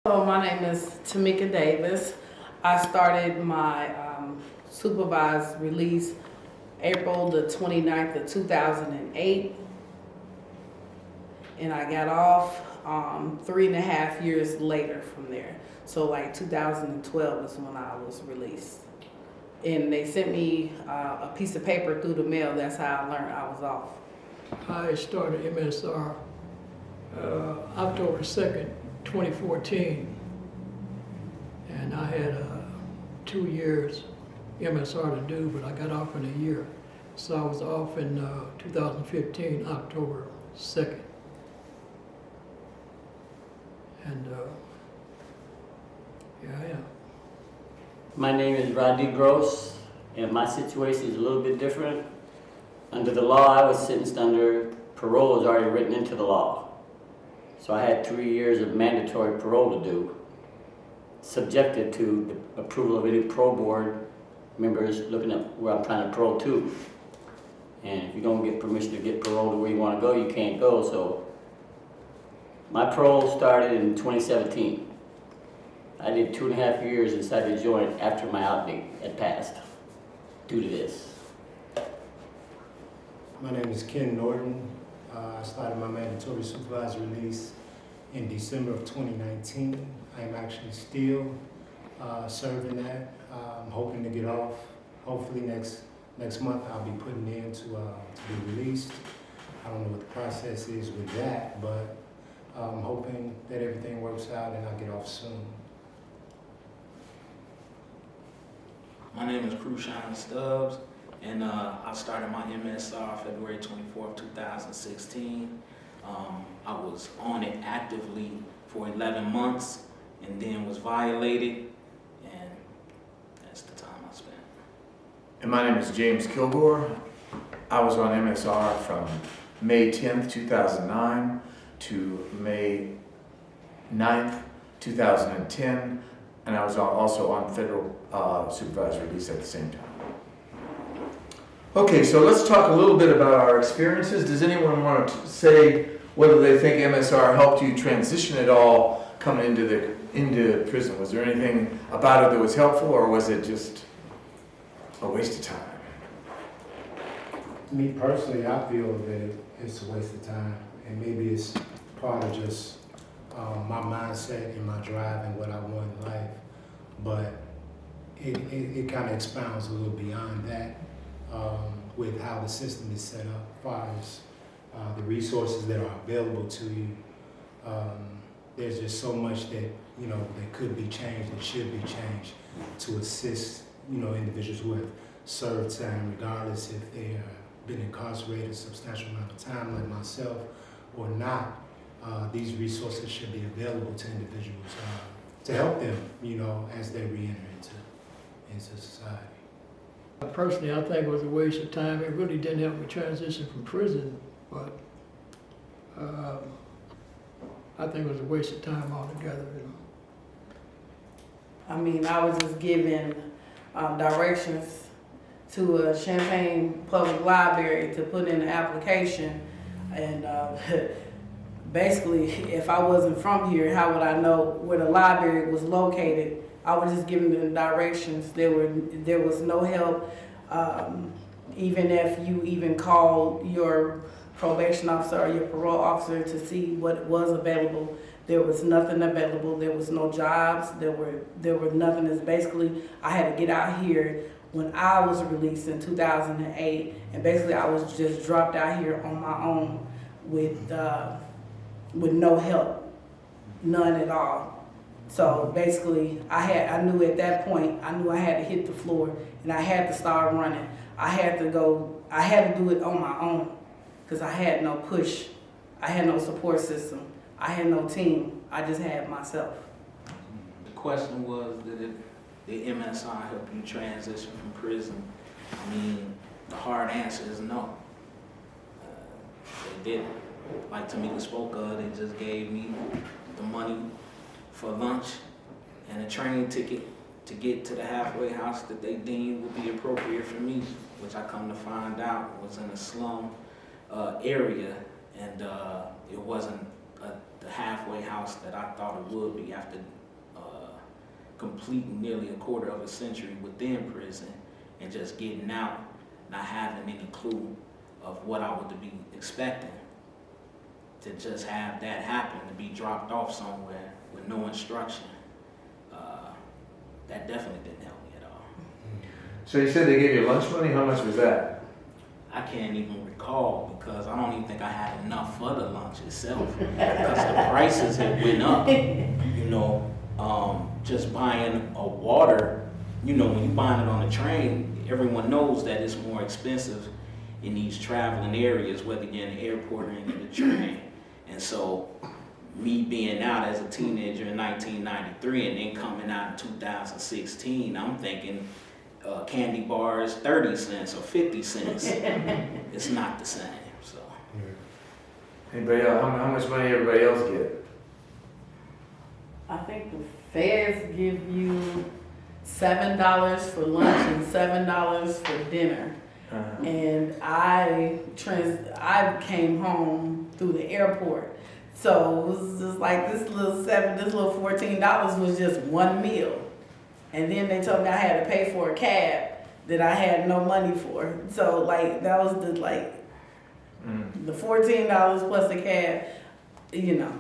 Hello, my name is Tamika Davis. I started my supervised release April the 29th of 2008, and I got off 3.5 years later from there. So like 2012 is when I was released. And they sent me a piece of paper through the mail. That's how I learned I was off. I started MSR October 2nd, 2014, and I had 2 years MSR to do, but I got off in a year. So I was off in 2015, October 2nd. And here I am. My name is Rodney Gross, and my situation is a little bit different. Under the law, I was sentenced under parole is already written into the law. So I had 3 years of mandatory parole to do, subjected to the approval of any parole board members looking at where I'm trying to parole to. And if you don't get permission to get parole to where you want to go, you can't go. So my parole started in 2017. I did 2.5 years inside the joint after my outdate had passed due to this. My name is Ken Norton. I started my mandatory supervised release in December of 2019. I am actually still serving that. I'm hoping to get off. Hopefully next month I'll be putting in to be released. I don't know what the process is with that, but I'm hoping that everything works out and I'll get off soon. My name is Crucian Stubbs, and I started my MSR February 24th, 2016. I was on it actively for 11 months and then was violated, and that's the time I spent. And my name is James Kilgore. I was on MSR from May 10th, 2009 to May 9th, 2010, and I was also on federal supervised release at the same time. Okay, so let's talk a little bit about our experiences. Does anyone want to say whether they think MSR helped you transition at all coming into prison? Was there anything about it that was helpful, or was it just a waste of time? Me personally, I feel that it's a waste of time, and maybe it's part of just my mindset and my drive and what I want in life, but it kind of expounds a little beyond that with how the system is set up as far as the resources that are available to you. There's just so much that, that could be changed, that should be changed to assist, individuals who have served time, regardless if they have been incarcerated a substantial amount of time like myself or not. These resources should be available to individuals to help them, as they re-enter into society. Personally, I think it was a waste of time. It really didn't help me transition from prison, but I think it was a waste of time altogether. I mean, I was just given directions to a Champaign Public Library to put in an application, and basically, if I wasn't from here, how would I know where the library was located? I was just given the directions. There was no help. Even if you even called your probation officer or your parole officer to see what was available, there was nothing available. There was no jobs. There were nothing. It's basically, I had to get out here when I was released in 2008, and basically I was just dropped out here on my own with no help, none at all. So basically, I knew at that point, I knew I had to hit the floor and I had to start running. I had to do it on my own because I had no push. I had no support system. I had no team. I just had myself. The question was, did MSR help you transition from prison? I mean, the hard answer is no. They didn't. Like Tamika spoke of, they just gave me the money for lunch and a train ticket to get to the halfway house that they deemed would be appropriate for me, which I come to find out was in a slum area, and it wasn't the halfway house that I thought it would be after completing nearly a quarter of a century within prison and just getting out, not having any clue of what I would be expecting. To just have that happen, to be dropped off somewhere with no instruction, that definitely didn't help me at all. So you said they gave you lunch money? How much was that? I can't even recall because I don't even think I had enough for the lunch itself because the prices had went up. You know, just buying a water, you know, when you buying it on the train, everyone knows that it's more expensive in these traveling areas, whether you're in the airport or in the train. And so me being out as a teenager in 1993 and then coming out in 2016, I'm thinking candy bars 30 cents or 50 cents. It's not the same. So Anybody else? How much money everybody else get? I think the feds give you $7 for lunch and $7 for dinner. And I came home through the airport. So it was just like this little $14 was just one meal. And then they told me I had to pay for a cab that I had no money for. So like that was the the $14 plus the cab, you know,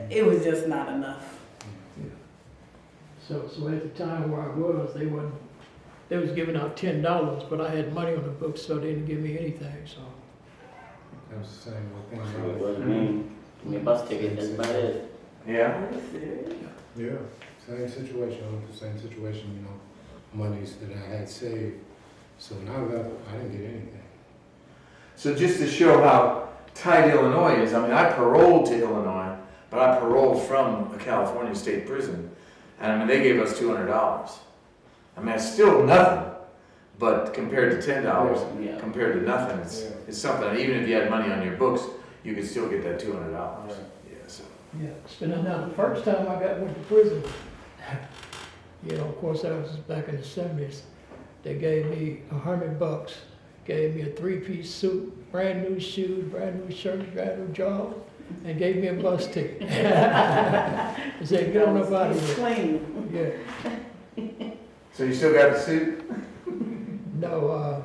it was just not enough. So at the time where I was, they was giving out $10, but I had money on the books, so they didn't give me anything, so. That was the same with things. It wasn't me. Give me a bus ticket, that's about it. Yeah. Yeah, same situation, the same situation, you know, monies that I had saved. So when I left, I didn't get anything. So just to show how tight Illinois is, I mean, I paroled to Illinois, but I paroled from a California state prison. And I mean, they gave us $200. I mean, it's still nothing, but compared to $10, Yeah. compared to nothing, it's something. Even if you had money on your books, you could still get that $200. Right. Yeah, so. Yeah, spending now, the first time I went to prison, you know, of course, that was back in the 70s. They gave me $100, gave me a 3-piece suit, brand new shoes, brand new shirt, brand new job, and gave me a bus ticket. They said, get on up out of here. Clean. Yeah. So you still got the suit? No,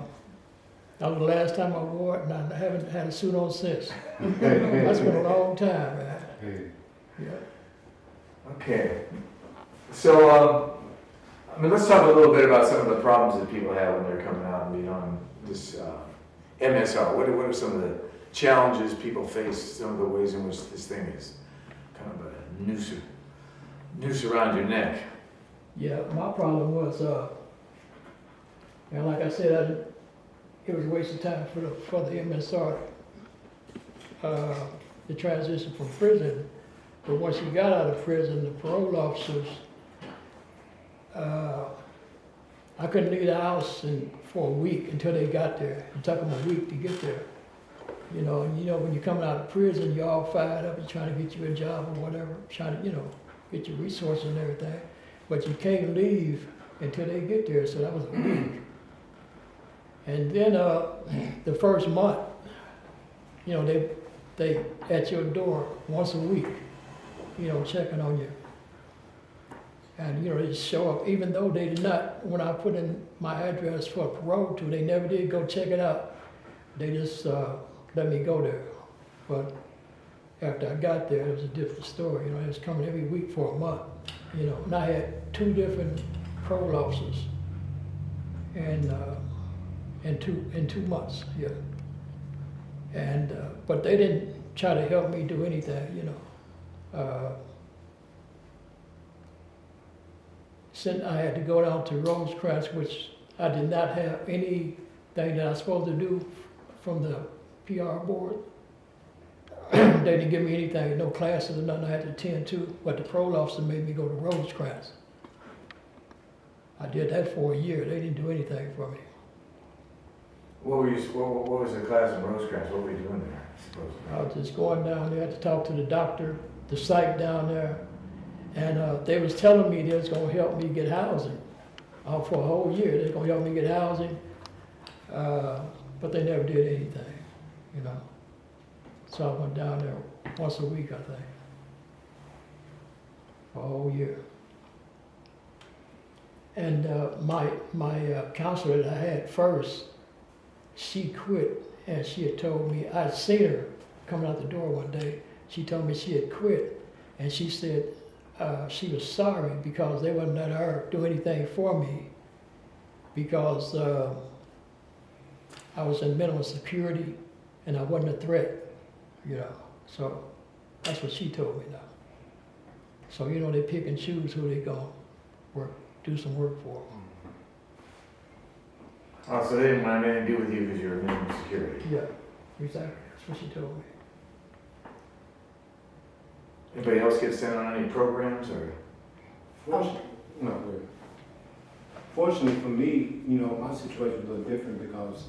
that was the last time I wore it, and I haven't had a suit on since. That's been a long time, man. Hey, Yeah. Okay. So, I mean, let's talk a little bit about some of the problems that people have when they're coming out and being on this MSR. What are some of the challenges people face, some of the ways in which this thing is kind of a noose around your neck? Yeah, my problem was, and like I said, it was a waste of time for the MSR, the transition from prison. But once you got out of prison, the parole officers, I couldn't leave the house for a week until they got there. It took them a week to get there. You know, when you're coming out of prison, you're all fired up, you're trying to get you a job or whatever, trying to, get your resources and everything. But you can't leave until they get there, so that was a week. And then the first month, they at your door once a week, checking on you. And they just show up, even though they did not, when I put in my address for parole to, they never did go check it out. They just let me go there. But after I got there, it was a different story. It was coming every week for a month. And I had 2 different parole officers, and in 2 months, yeah. And but they didn't try to help me do anything, Since I had to go down to Rosecrans, which I did not have anything that I was supposed to do from the PR board. They didn't give me anything, no classes or nothing I had to attend to, but the parole officer made me go to Rosecrans. I did that for a year. They didn't do anything for me. What was the class in Rosecrans? What were you doing there, supposedly? I was just going down there to talk to the doctor, the psych down there, and they was telling me they was gonna help me get housing for a whole year. They was gonna help me get housing, but they never did anything, So I went down there once a week, I think, for a whole year. And my counselor that I had first, she quit, and she had told me, I'd seen her coming out the door one day. She told me she had quit, and she said she was sorry because they wouldn't let her do anything for me because I was in minimum security and I wasn't a threat, you know. So that's what she told me now. So, you know, they pick and choose who they gonna do some work for. Oh, so they didn't want anything to do with you because you were minimum security. Yeah, exactly. That's what she told me. Anybody else get sent on any programs or? Fortunately for me, you know, my situation was a little different because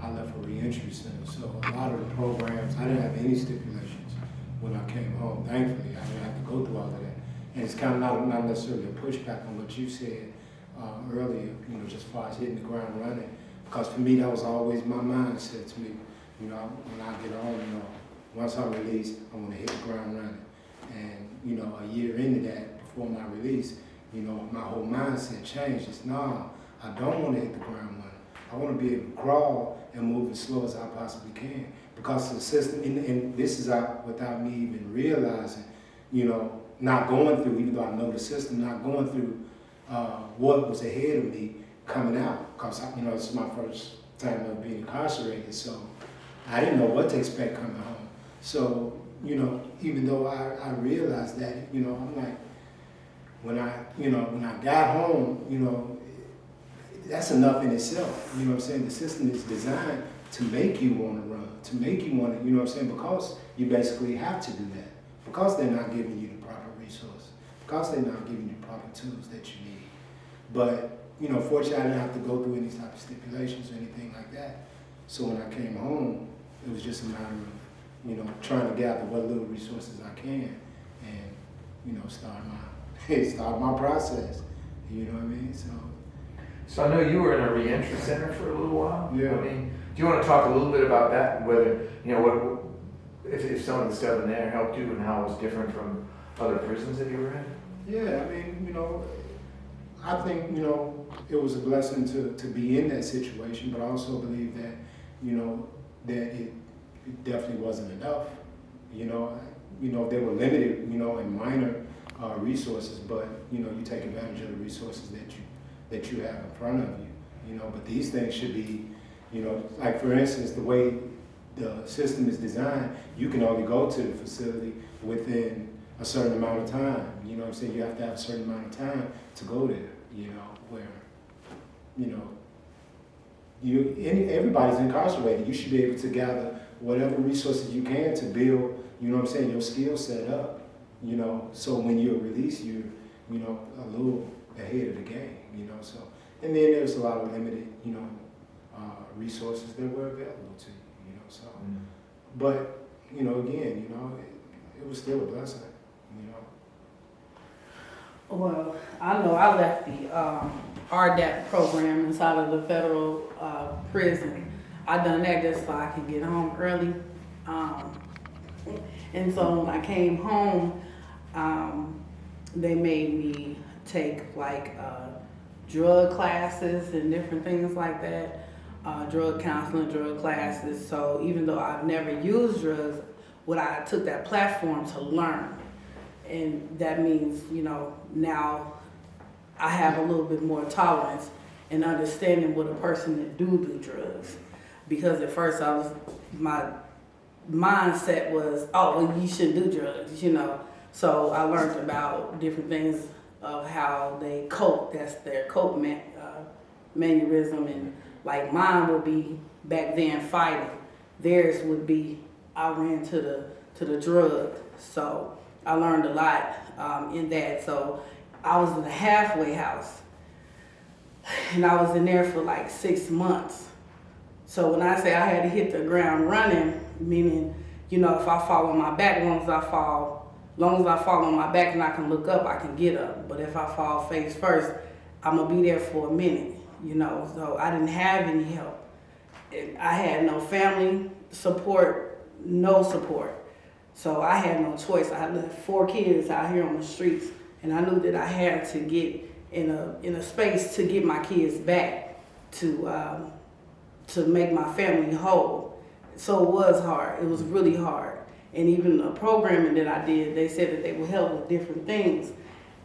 I left for reentry center. So a lot of the programs, I didn't have any stipulations when I came home. Thankfully, I didn't have to go through all of that. And it's kind of not necessarily a pushback on what you said earlier, you know, just as far as hitting the ground running. Because for me, that was always my mindset to me. You know, when I get home, you know, once I'm released, I want to hit the ground running. And, you know, a year into that, before my release, you know, my whole mindset changed. It's, nah, I don't want to hit the ground running. I want to be able to crawl and move as slow as I possibly can. Because the system, and this is out without me even realizing, you know, not going through, even though I know the system, not going through what was ahead of me coming out. Because, you know, this is my first time of being incarcerated, so I didn't know what to expect coming home. So, you know, even though I realized that, you know, I'm like, when I got home, you know, that's enough in itself. You know what I'm saying? The system is designed to make you want to run, to make you want to, you know what I'm saying? Because you basically have to do that. Because they're not giving you the proper resources. Because they're not giving you the proper tools that you need. But, you know, fortunately, I didn't have to go through any type of stipulations or anything like that. So when I came home, it was just a matter of, you know, trying to gather what little resources I can and, you know, start my process. You know what I mean? So I know you were in a reentry center for a little while. Yeah. I mean, do you want to talk a little bit about that? Whether, you know, what if some of the stuff in there helped you and how it was different from other prisons that you were in? Yeah, I mean, you know, I think, you know, it was a blessing to be in that situation, but I also believe that, you know, that it definitely wasn't enough. You know, they were limited, you know, and minor resources, but, you know, you take advantage of the resources that you have in front of you, you know, but these things should be, you know, like for instance, the way the system is designed, you can only go to the facility within a certain amount of time. You know what I'm saying? You have to have a certain amount of time to go there, you know, where, you know, everybody's incarcerated. You should be able to gather whatever resources you can to build, you know what I'm saying, your skill set up, you know, so when you're released, you're, you know, a little ahead of the game, you know, so. And then there's a lot of limited, you know, resources that were available to you, you know, so. But, you know, again, you know, it was still a blessing, you know. Well, I know I left the RDAP program inside of the federal prison. I done that just so I could get home early. And so when I came home, they made me take like drug classes and different things like that, drug counseling, drug classes. So even though I've never used drugs, I took that platform to learn. And that means, you know, now I have a little bit more tolerance and understanding with a person that do drugs. Because at first my mindset was, oh, well, you shouldn't do drugs, you know. So I learned about different things of how they cope. That's their cope mannerism. And like mine would be back then fighting. Theirs would be I ran to the drug. So I learned a lot in that. So I was in a halfway house, and I was in there for like 6 months. So when I say I had to hit the ground running, meaning, you know, if I fall on my back, as long as I fall on my back and I can look up, I can get up. But if I fall face first, I'm gonna be there for a minute, you know. So I didn't have any help. I had no family support, no support. So I had no choice. I left 4 kids out here on the streets, and I knew that I had to get in a space to get my kids back, to make my family whole. So it was hard. It was really hard. And even the programming that I did, they said that they would help with different things.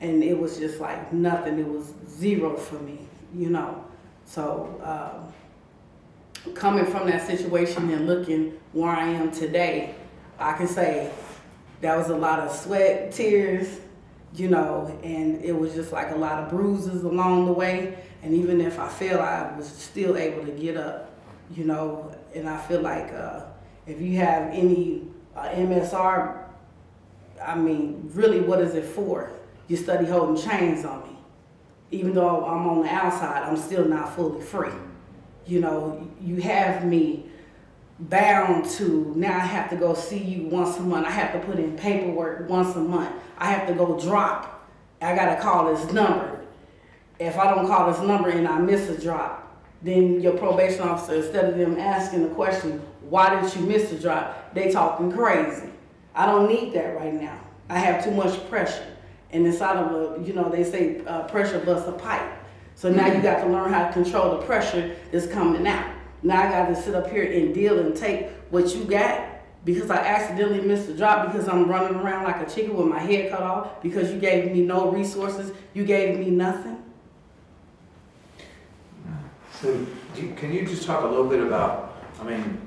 And it was just like nothing. It was zero for me, you know. So coming from that situation and looking where I am today, I can say that was a lot of sweat, tears, you know, and it was just like a lot of bruises along the way. And even if I fell, I was still able to get up, you know. And I feel like if you have any MSR, I mean, really, what is it for? You study holding chains on me. Even though I'm on the outside, I'm still not fully free. You know, you have me bound to, now I have to go see you once a month. I have to put in paperwork once a month. I have to go drop. I gotta call this number. If I don't call this number and I miss a drop, then your probation officer, instead of them asking the question, why did you miss the drop, they talking crazy. I don't need that right now. I have too much pressure. And inside of a, you know, they say pressure busts a pipe. So now you got to learn how to control the pressure that's coming out. Now I got to sit up here and deal and take what you got because I accidentally missed the drop because I'm running around like a chicken with my head cut off because you gave me no resources, you gave me nothing. So can you just talk a little bit about, I mean,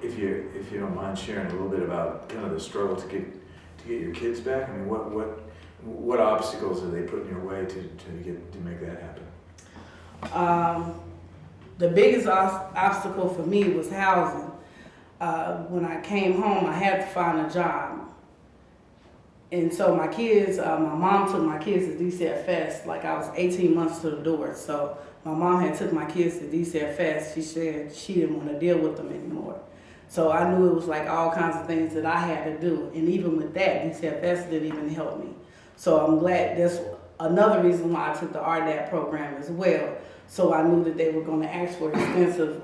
if you don't mind sharing a little bit about kind of the struggle to get your kids back? I mean, what obstacles are they putting your way to make that happen? The biggest obstacle for me was housing. When I came home, I had to find a job. And so my kids, my mom took my kids to DCFS like I was 18 months to the door. So my mom had took my kids to DCFS. She said she didn't want to deal with them anymore. So I knew it was like all kinds of things that I had to do. And even with that, DCFS didn't even help me. So I'm glad that's another reason why I took the RDAP program as well. So I knew that they were going to ask for extensive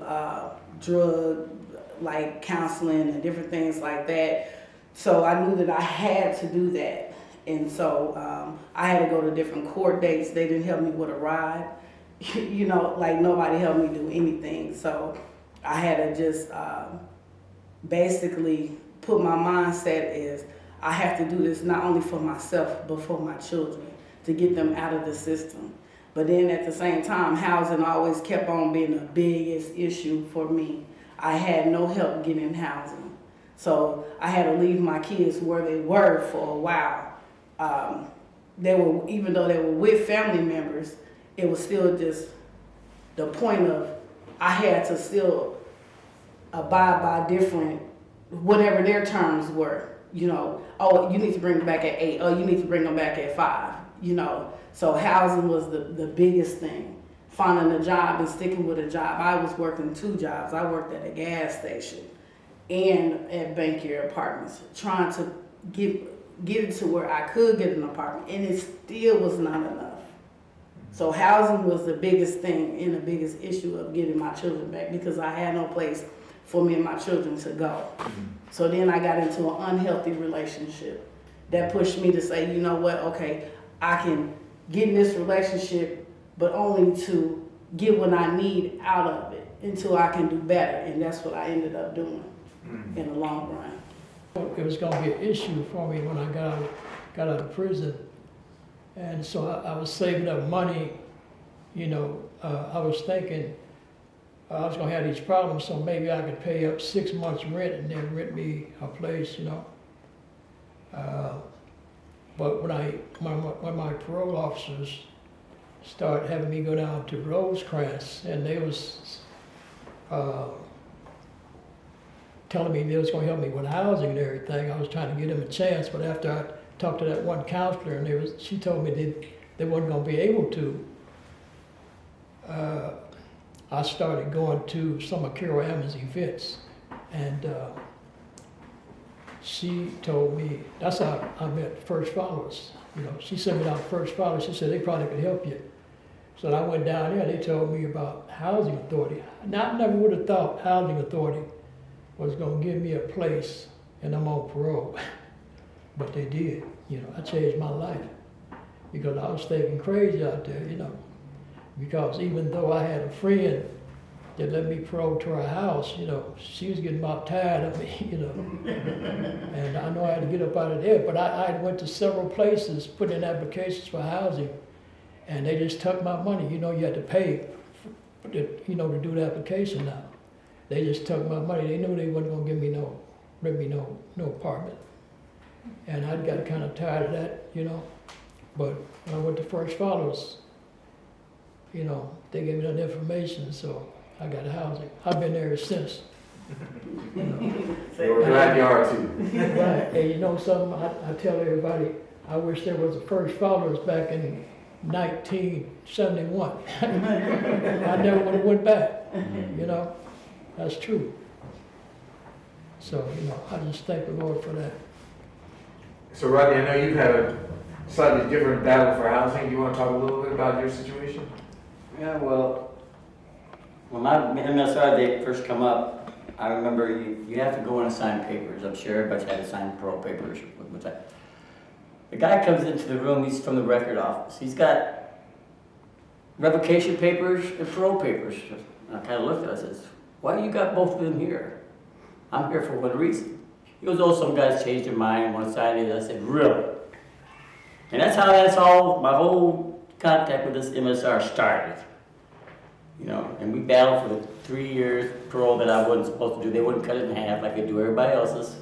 drug, like counseling and different things like that. So I knew that I had to do that. And so I had to go to different court dates. They didn't help me with a ride. You know, like nobody helped me do anything. So I had to just basically put my mindset is I have to do this not only for myself, but for my children to get them out of the system. But then at the same time, housing always kept on being the biggest issue for me. I had no help getting housing. So I had to leave my kids where they were for a while. Even though they were with family members, it was still just the point of I had to still abide by different, whatever their terms were. You know, oh, you need to bring them back at 8. Oh, you need to bring them back at 5. You know, so housing was the biggest thing. Finding a job and sticking with a job. I was working 2 jobs. I worked at a gas station and at Bankier Apartments, trying to get it to where I could get an apartment, and it still was not enough. So housing was the biggest thing and the biggest issue of getting my children back because I had no place for me and my children to go. So then I got into an unhealthy relationship that pushed me to say, you know what, okay, I can get in this relationship, but only to get what I need out of it until I can do better. And that's what I ended up doing in the long run. It was going to be an issue for me when I got out of prison. And so I was saving up money, you know, I was thinking I was going to have these problems, so maybe I could pay up 6 months rent and then rent me a place, you know. But when my parole officers started having me go down to Rosecrans, and they was telling me they was going to help me with housing and everything, I was trying to give them a chance. But after I talked to that one counselor, and she told me they wasn't going to be able to, I started going to some of Carol Ammon's events, and she told me, that's how I met FirstFollowers. You know, she sent me down to FirstFollowers. She said they probably could help you. So I went down there. They told me about Housing Authority. Now, I never would have thought Housing Authority was going to give me a place, and I'm on parole, but they did. You know, I changed my life. because I was thinking crazy out there, you know. Because even though I had a friend that let me parole to her house, you know, she was getting about tired of me, you know. And I know I had to get up out of there, but I went to several places, put in applications for housing, and they just took my money. You know, you had to pay, you know, to do the application now. They just took my money. They knew they wasn't gonna give me no apartment. And I got kind of tired of that, you know. But when I went to FirstFollowers, you know, they gave me that information, so I got housing. I've been there since. You know. We're glad you are too. Right, and you know something, I tell everybody, I wish there was a FirstFollowers back in 1971. I never would have went back, you know, that's true. So, you know, I just thank the Lord for that. So Rodney, I know you've had a slightly different battle for housing. Do you want to talk a little bit about your situation? Yeah, well, when my MSR date first come up, I remember you have to go and sign papers. I'm sure everybody had to sign parole papers. The guy comes into the room, he's from the record office. He's got revocation papers and parole papers. And I kind of looked at it and says, why you got both of them here? I'm here for one reason. He goes, oh, some guys changed their mind, want to sign it. I said, really? And that's all, my whole contact with this MSR started. You know, and we battled for the 3 years parole that I wasn't supposed to do. They wouldn't cut it in half like they do everybody else's.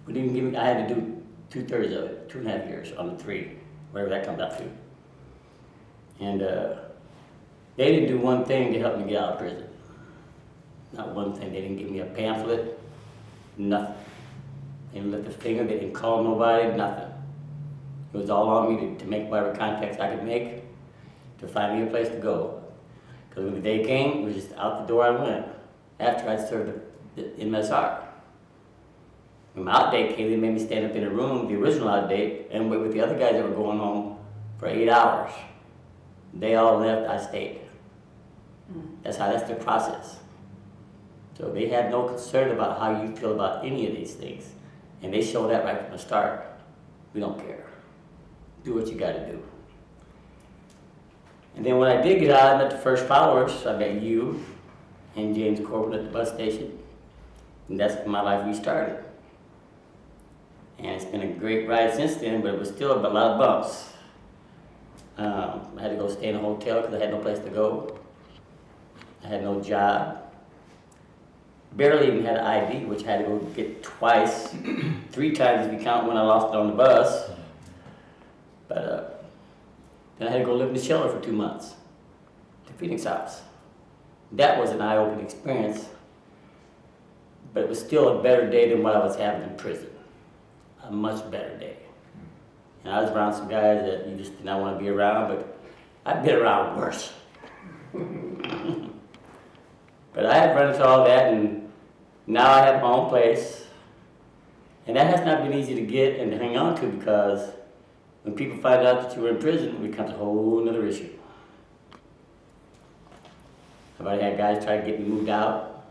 But even give me, I had to do 2/3 of it, 2.5 years on the 3, whatever that comes out to. And they didn't do one thing to help me get out of prison. Not one thing. They didn't give me a pamphlet, nothing. They didn't lift a finger, they didn't call nobody, nothing. It was all on me to make whatever contacts I could make to find me a place to go. Because when the day came, it was just out the door I went after I'd served the MSR. When my out date came, they made me stand up in a room, the original out date, and wait with the other guys that were going home for 8 hours. They all left, I stayed. That's the process. So they had no concern about how you feel about any of these things. And they showed that right from the start. We don't care. Do what you gotta do. And then when I did get out, I met the FirstFollowers. I met you and James Corbin at the bus station. And that's when my life restarted. And it's been a great ride since then, but it was still a lot of bumps. I had to go stay in a hotel because I had no place to go. I had no job. Barely even had an ID, which I had to go get twice, 3 times if you count when I lost it on the bus. But then I had to go live in the shelter for 2 months, the Phoenix house. That was an eye-opening experience, but it was still a better day than what I was having in prison. A much better day. And I was around some guys that you just did not want to be around, but I've been around worse. But I had run into all that, and now I have my own place. And that has not been easy to get and to hang on to, because when people find out that you were in prison, it becomes a whole other issue. I've already had guys try to get me moved out.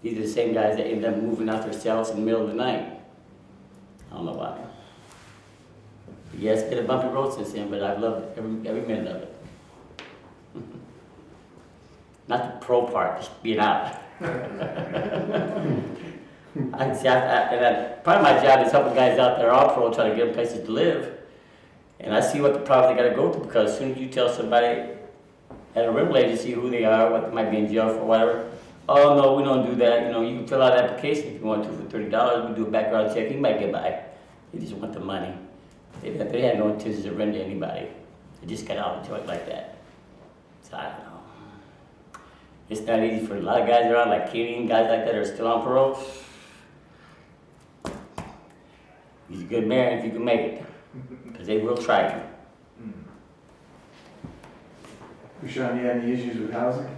These are the same guys that end up moving out their cells in the middle of the night. I don't know why. But yeah, it's been a bumpy road since then, but I've loved every minute of it. Not the pro part, just being out. Part of my job is helping guys out there on parole, trying to get them places to live. And I see what the problems they got to go through, because as soon as you tell somebody at a rental agency who they are, what they might be in jail for, whatever, oh no, we don't do that. You know, you can fill out an application if you want to for $30. We do a background check. You might get by. They just want the money. They had no intentions of renting to anybody. They just got out of the joint like that. So I don't know. It's not easy for a lot of guys around, like Kenny and guys like that are still on parole. He's a good man if you can make it, because they will try you. Rushan, you had any issues with housing?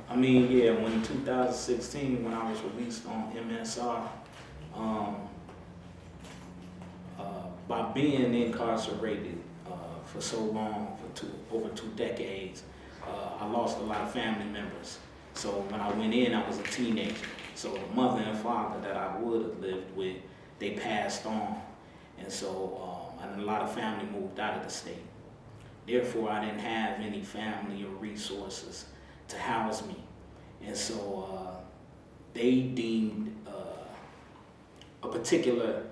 I mean, yeah, when in 2016, when I was released on MSR, by being incarcerated for so long, for over 2 decades, I lost a lot of family members. So when I went in, I was a teenager. So the mother and father that I would have lived with, they passed on. And so, and a lot of family moved out of the state. Therefore, I didn't have any family or resources to house me. And so they deemed a particular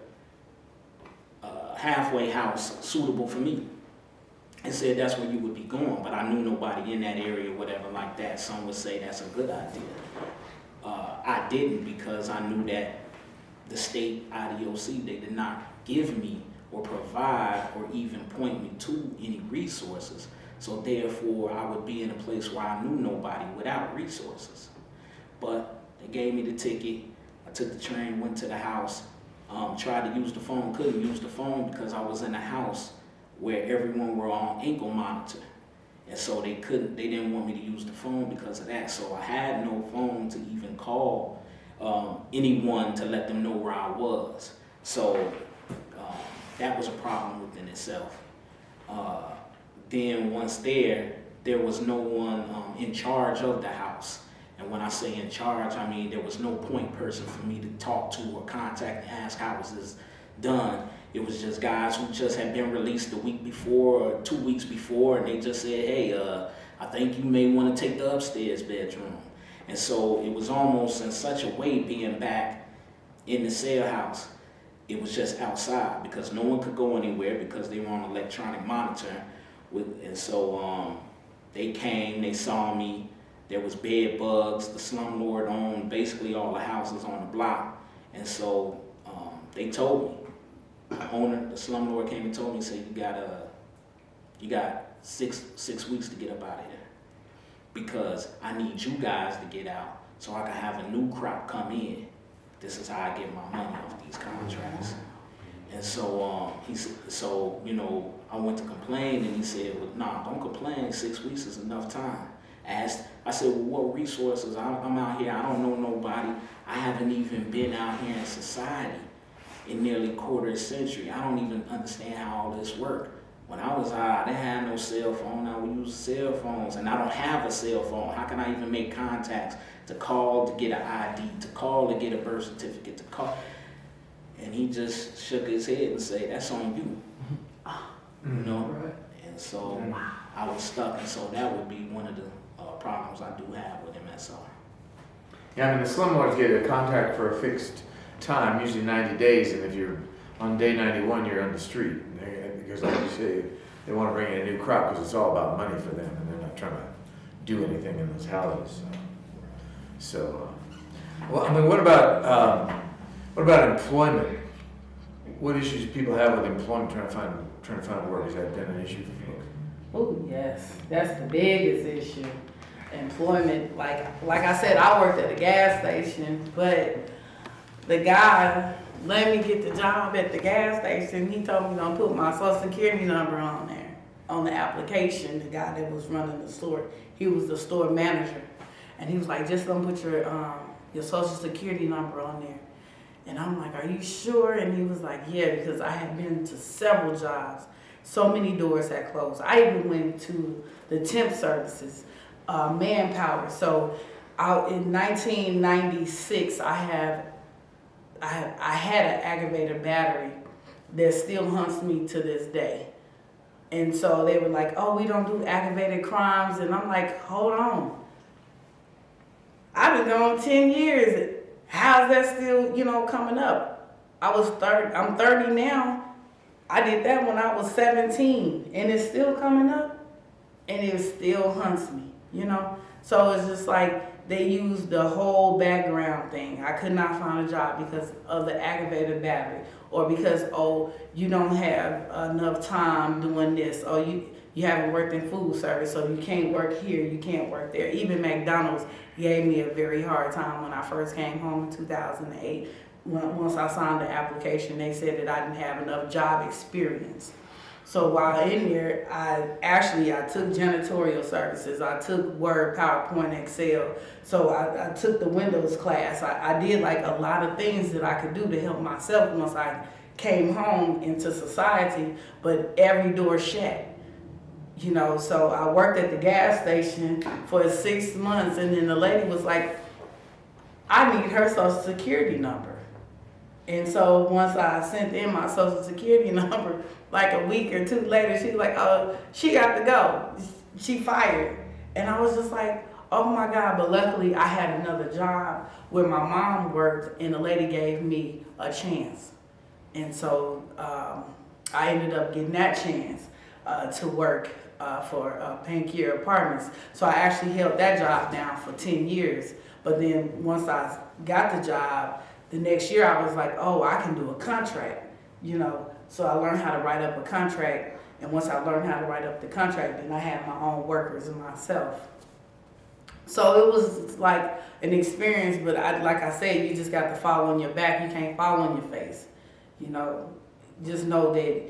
halfway house suitable for me and said that's where you would be going, but I knew nobody in that area or whatever like that. Some would say that's a good idea. I didn't, because I knew that the state IDOC, they did not give me or provide or even point me to any resources. So therefore, I would be in a place where I knew nobody without resources. But they gave me the ticket. I took the train, went to the house, tried to use the phone, couldn't use the phone because I was in a house where everyone were on ankle monitor. And so they didn't want me to use the phone because of that. So I had no phone to even call anyone to let them know where I was. So that was a problem within itself. Then once there was no one in charge of the house. And when I say in charge, I mean there was no point person for me to talk to or contact and ask how was this done. It was just guys who just had been released the week before or 2 weeks before, and they just said, hey, I think you may want to take the upstairs bedroom. And so it was almost in such a way being back in the sale house. It was just outside because no one could go anywhere because they were on electronic monitoring. And so they came, they saw me. There was bed bugs. The slumlord owned basically all the houses on the block. And so they told me, the owner, the slumlord came and told me, said, you got 6 weeks to get up out of here because I need you guys to get out so I can have a new crop come in. This is how I get my money off these contracts. And so he said, so, you know, I went to complain and he said, well, nah, don't complain, 6 weeks is enough time. I said, well, what resources? I'm out here, I don't know nobody. I haven't even been out here in society in nearly a quarter century. I don't even understand how all this worked. When I was out, I didn't have no cell phone. Now we use cell phones, and I don't have a cell phone. How can I even make contacts to call to get an ID, to call to get a birth certificate, to call? And he just shook his head and said, that's on you. You know? Right. And so I was stuck, and so that would be one of the problems I do have with MSR. Yeah, I mean, the slumlords get a contract for a fixed time, usually 90 days, and if you're on day 91, you're on the street. Because like you say, they want to bring in a new crop because it's all about money for them, and they're not trying to do anything in those houses. Well, I mean, what about employment? What issues do people have with employment, trying to find work? Has that been an issue for folks? Oh, yes, that's the biggest issue. Employment, like I said, I worked at a gas station, but the guy let me get the job at the gas station. He told me don't put my social security number on there, on the application. The guy that was running the store, he was the store manager. And he was like, just don't put your social security number on there. And I'm like, are you sure? And he was like, yeah, because I had been to several jobs. So many doors had closed. I even went to the temp services, manpower. So in 1996, I had an aggravated battery that still haunts me to this day. And so they were like, oh, we don't do aggravated crimes. And I'm like, hold on. I've been gone 10 years. How's that still, coming up? I'm 30 now. I did that when I was 17 and it's still coming up and it still hunts me, So it's just like they used the whole background thing. I could not find a job because of the aggravated battery or because, you don't have enough time doing this or you haven't worked in food service, so you can't work here, you can't work there. Even McDonald's gave me a very hard time when I first came home in 2008. Once I signed the application, they said that I didn't have enough job experience. So while in there, I took janitorial services. I took Word, PowerPoint, Excel. So I took the Windows class. I did like a lot of things that I could do to help myself once I came home into society, but every door shut. So I worked at the gas station for 6 months, and then the lady was like, I need her social security number. And so once I sent in my social security number, like a week or two later, she was like, oh, she got to go. She fired. And I was just like, oh my God. But luckily I had another job where my mom worked and the lady gave me a chance. And so I ended up getting that chance to work for Pankier Apartments. So I actually held that job down for 10 years. But then once I got the job, the next year I was like, oh, I can do a contract, you know. So I learned how to write up a contract. And once I learned how to write up the contract, then I had my own workers and myself. So it was like an experience, but like I said, you just got to fall on your back. You can't fall on your face. You know, just know that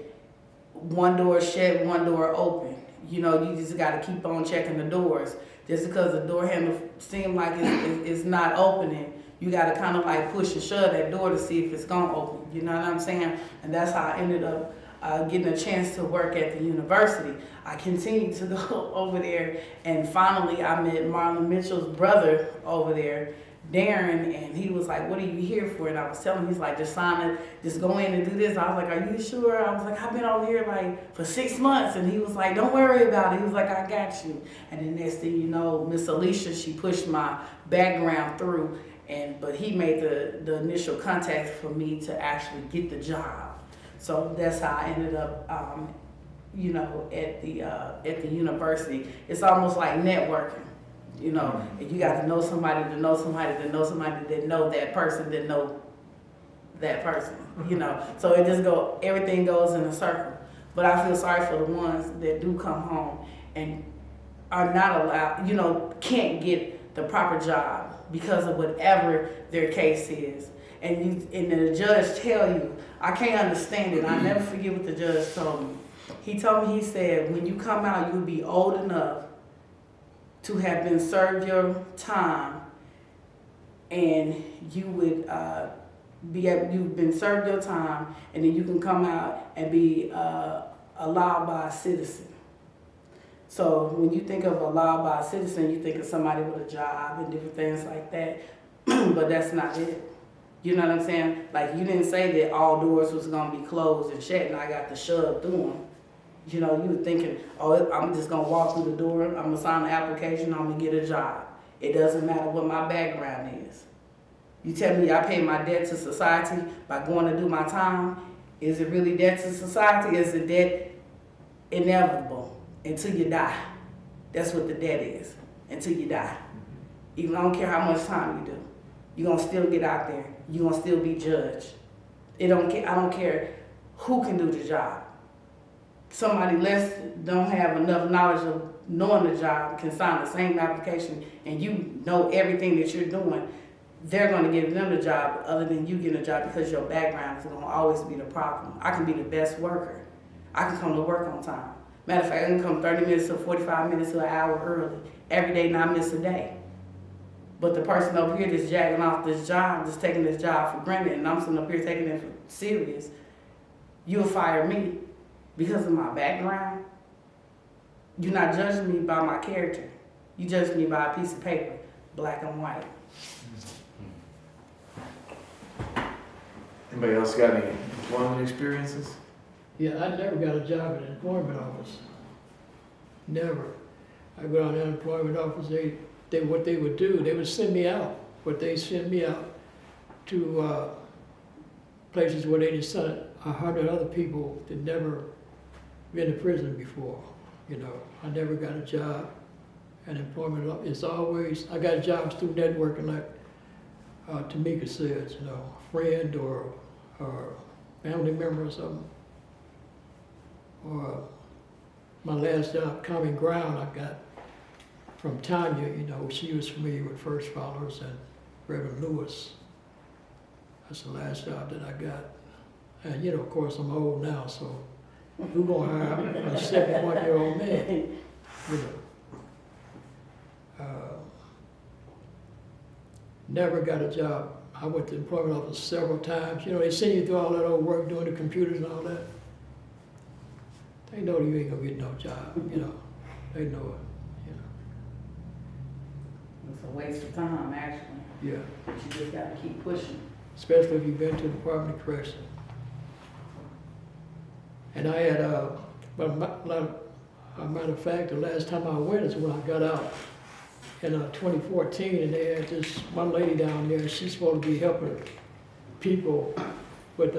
one door shut, one door open. You know, you just got to keep on checking the doors. Just because the door handle seems like it's not opening, you got to kind of like push and shove that door to see if it's going to open. You know what I'm saying? And that's how I ended up getting a chance to work at the university. I continued to go over there, and finally I met Marlon Mitchell's brother over there, Darren, and he was like, what are you here for? And I was telling him, he's like, just go in and do this. I was like, are you sure? I was like, I've been over here like for 6 months. And he was like, don't worry about it. He was like, I got you. And the next thing you know, Miss Alicia, she pushed my background through, but he made the initial contact for me to actually get the job. So that's how I ended up, you know, at the university. It's almost like networking. You know, and you got to know somebody to know somebody to know somebody that know that person that know that person, you know. So everything goes in a circle. But I feel sorry for the ones that do come home and are not allowed, you know, can't get the proper job because of whatever their case is. And the judge tell you, I can't understand it. I never forget what the judge told me. He told me, he said, when you come out, you'll be old enough to have been served your time, and you would you've been served your time, and then you can come out and be allowed by a citizen. So when you think of allowed by a citizen, you think of somebody with a job and different things like that, but that's not it. You know what I'm saying? Like, you didn't say that all doors was gonna be closed and shut and I got to shove through them. You know, you were thinking, oh, I'm just going to walk through the door, I'm going to sign the application, I'm going to get a job. It doesn't matter what my background is. You tell me I pay my debt to society by going to do my time. Is it really debt to society? Is the debt inevitable until you die? That's what the debt is, until you die. Even I don't care how much time you do. You're going to still get out there. You're going to still be judged. I don't care who can do the job. Somebody less don't have enough knowledge of knowing the job can sign the same application and you know everything that you're doing, they're going to give them the job other than you getting a job because your background is going to always be the problem. I can be the best worker. I can come to work on time. Matter of fact, I can come 30 minutes to 45 minutes to an hour early every day, not miss a day. But the person over here that's jacking off this job, just taking this job for granted, and I'm sitting up here taking it serious, you'll fire me. Because of my background. You're not judging me by my character. You judge me by a piece of paper, black and white. Anybody else got any employment experiences? Yeah, I never got a job at an employment office. Never. I go down to the unemployment office, what they would do, they would send me out. But they send me out to places where they just sent 100 other people that never been to prison before. You know, I never got a job at employment. It's always, I got jobs through networking, like Tamika says, you know, a friend or family member or something. Or my last job, Common Ground, I got from Tanya, you know, she was familiar with FirstFollowers and Reverend Lewis. That's the last job that I got. And, you know, of course, I'm old now, so who gonna hire a 71-year-old man? You know. Never got a job. I went to the employment office several times. You know, they send you through all that old work doing the computers and all that. They know you ain't gonna get no job, you know. They know it, you know. It's a waste of time, actually. Yeah. But you just gotta keep pushing. especially if you've been to the Department of Corrections. And I had, but a matter of fact, the last time I went is when I got out in 2014, and they had this one lady down there. She's supposed to be helping people with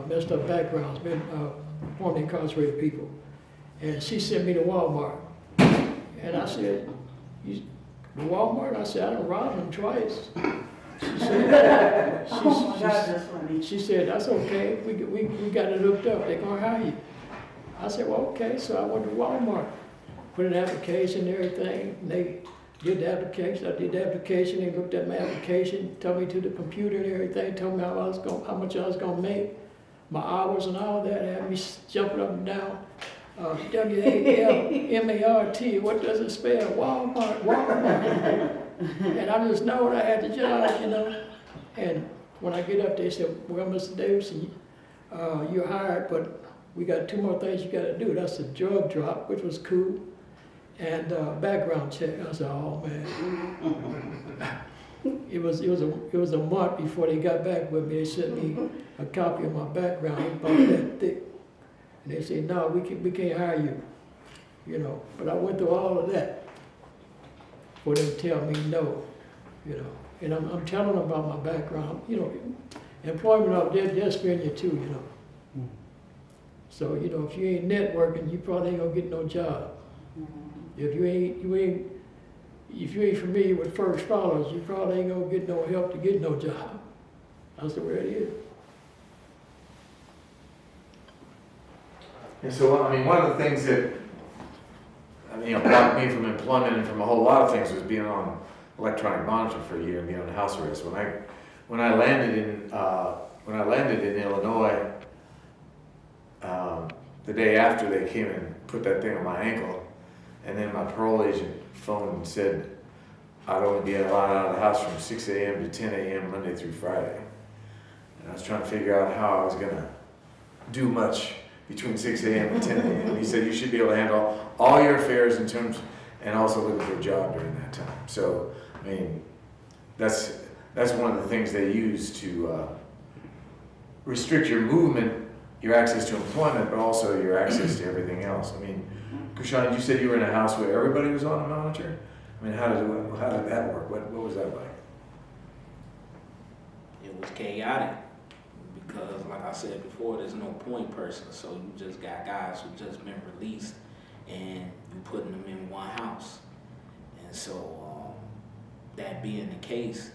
messed up backgrounds, been formerly incarcerated people. And she sent me to Walmart. And I said, "You, Walmart?" I said, "I done robbed them twice." She said, Oh my God, that's funny. she said, "That's okay, we got it hooked up, they're gonna hire you." I said, "Well, okay," so I went to Walmart, put an application and everything, and they did the application, I did the application, they looked at my application, told me to the computer and everything, told me how much I was gonna make, my hours and all that, had me jumping up and down. W-A-L-M-A-R-T, what does it spell? Walmart, Walmart. And I just know I had the job, you know. And when I get up, they said, "Well, Mr. Davidson, you're hired, but we got 2 more things you gotta do." That's a drug drop, which was cool, and background check. I said, "Oh man." It was a month before they got back with me. They sent me a copy of my background, about that thick. And they said, "No, we can't hire you," you know. But I went through all of that for them to tell me no, you know. And I'm telling them about my background, you know. Employment up there, they'll spend you too, you know. So, you know, if you ain't networking, you probably ain't gonna get no job. If you ain't familiar with FirstFollowers, you probably ain't gonna get no help to get no job. That's the way it is. And so, I mean, one of the things that, you know, blocked me from employment and from a whole lot of things was being on electronic monitoring for a year and being on house arrest. When I landed in Illinois, the day after they came and put that thing on my ankle, and then my parole agent phoned and said I'd only be allowed out of the house from 6 a.m. to 10 a.m. Monday through Friday. And I was trying to figure out how I was gonna do much between 6 a.m. and 10 a.m. He said you should be able to handle all your affairs in terms, and also looking for a job during that time. So, I mean, that's one of the things they use to restrict your movement, your access to employment, but also your access to everything else. I mean, Kushan, you said you were in a house where everybody was on a monitor? I mean, how did that work? What was that like? It was chaotic because, like I said before, there's no point person. So you just got guys who just been released and you putting them in one house. And so that being the case,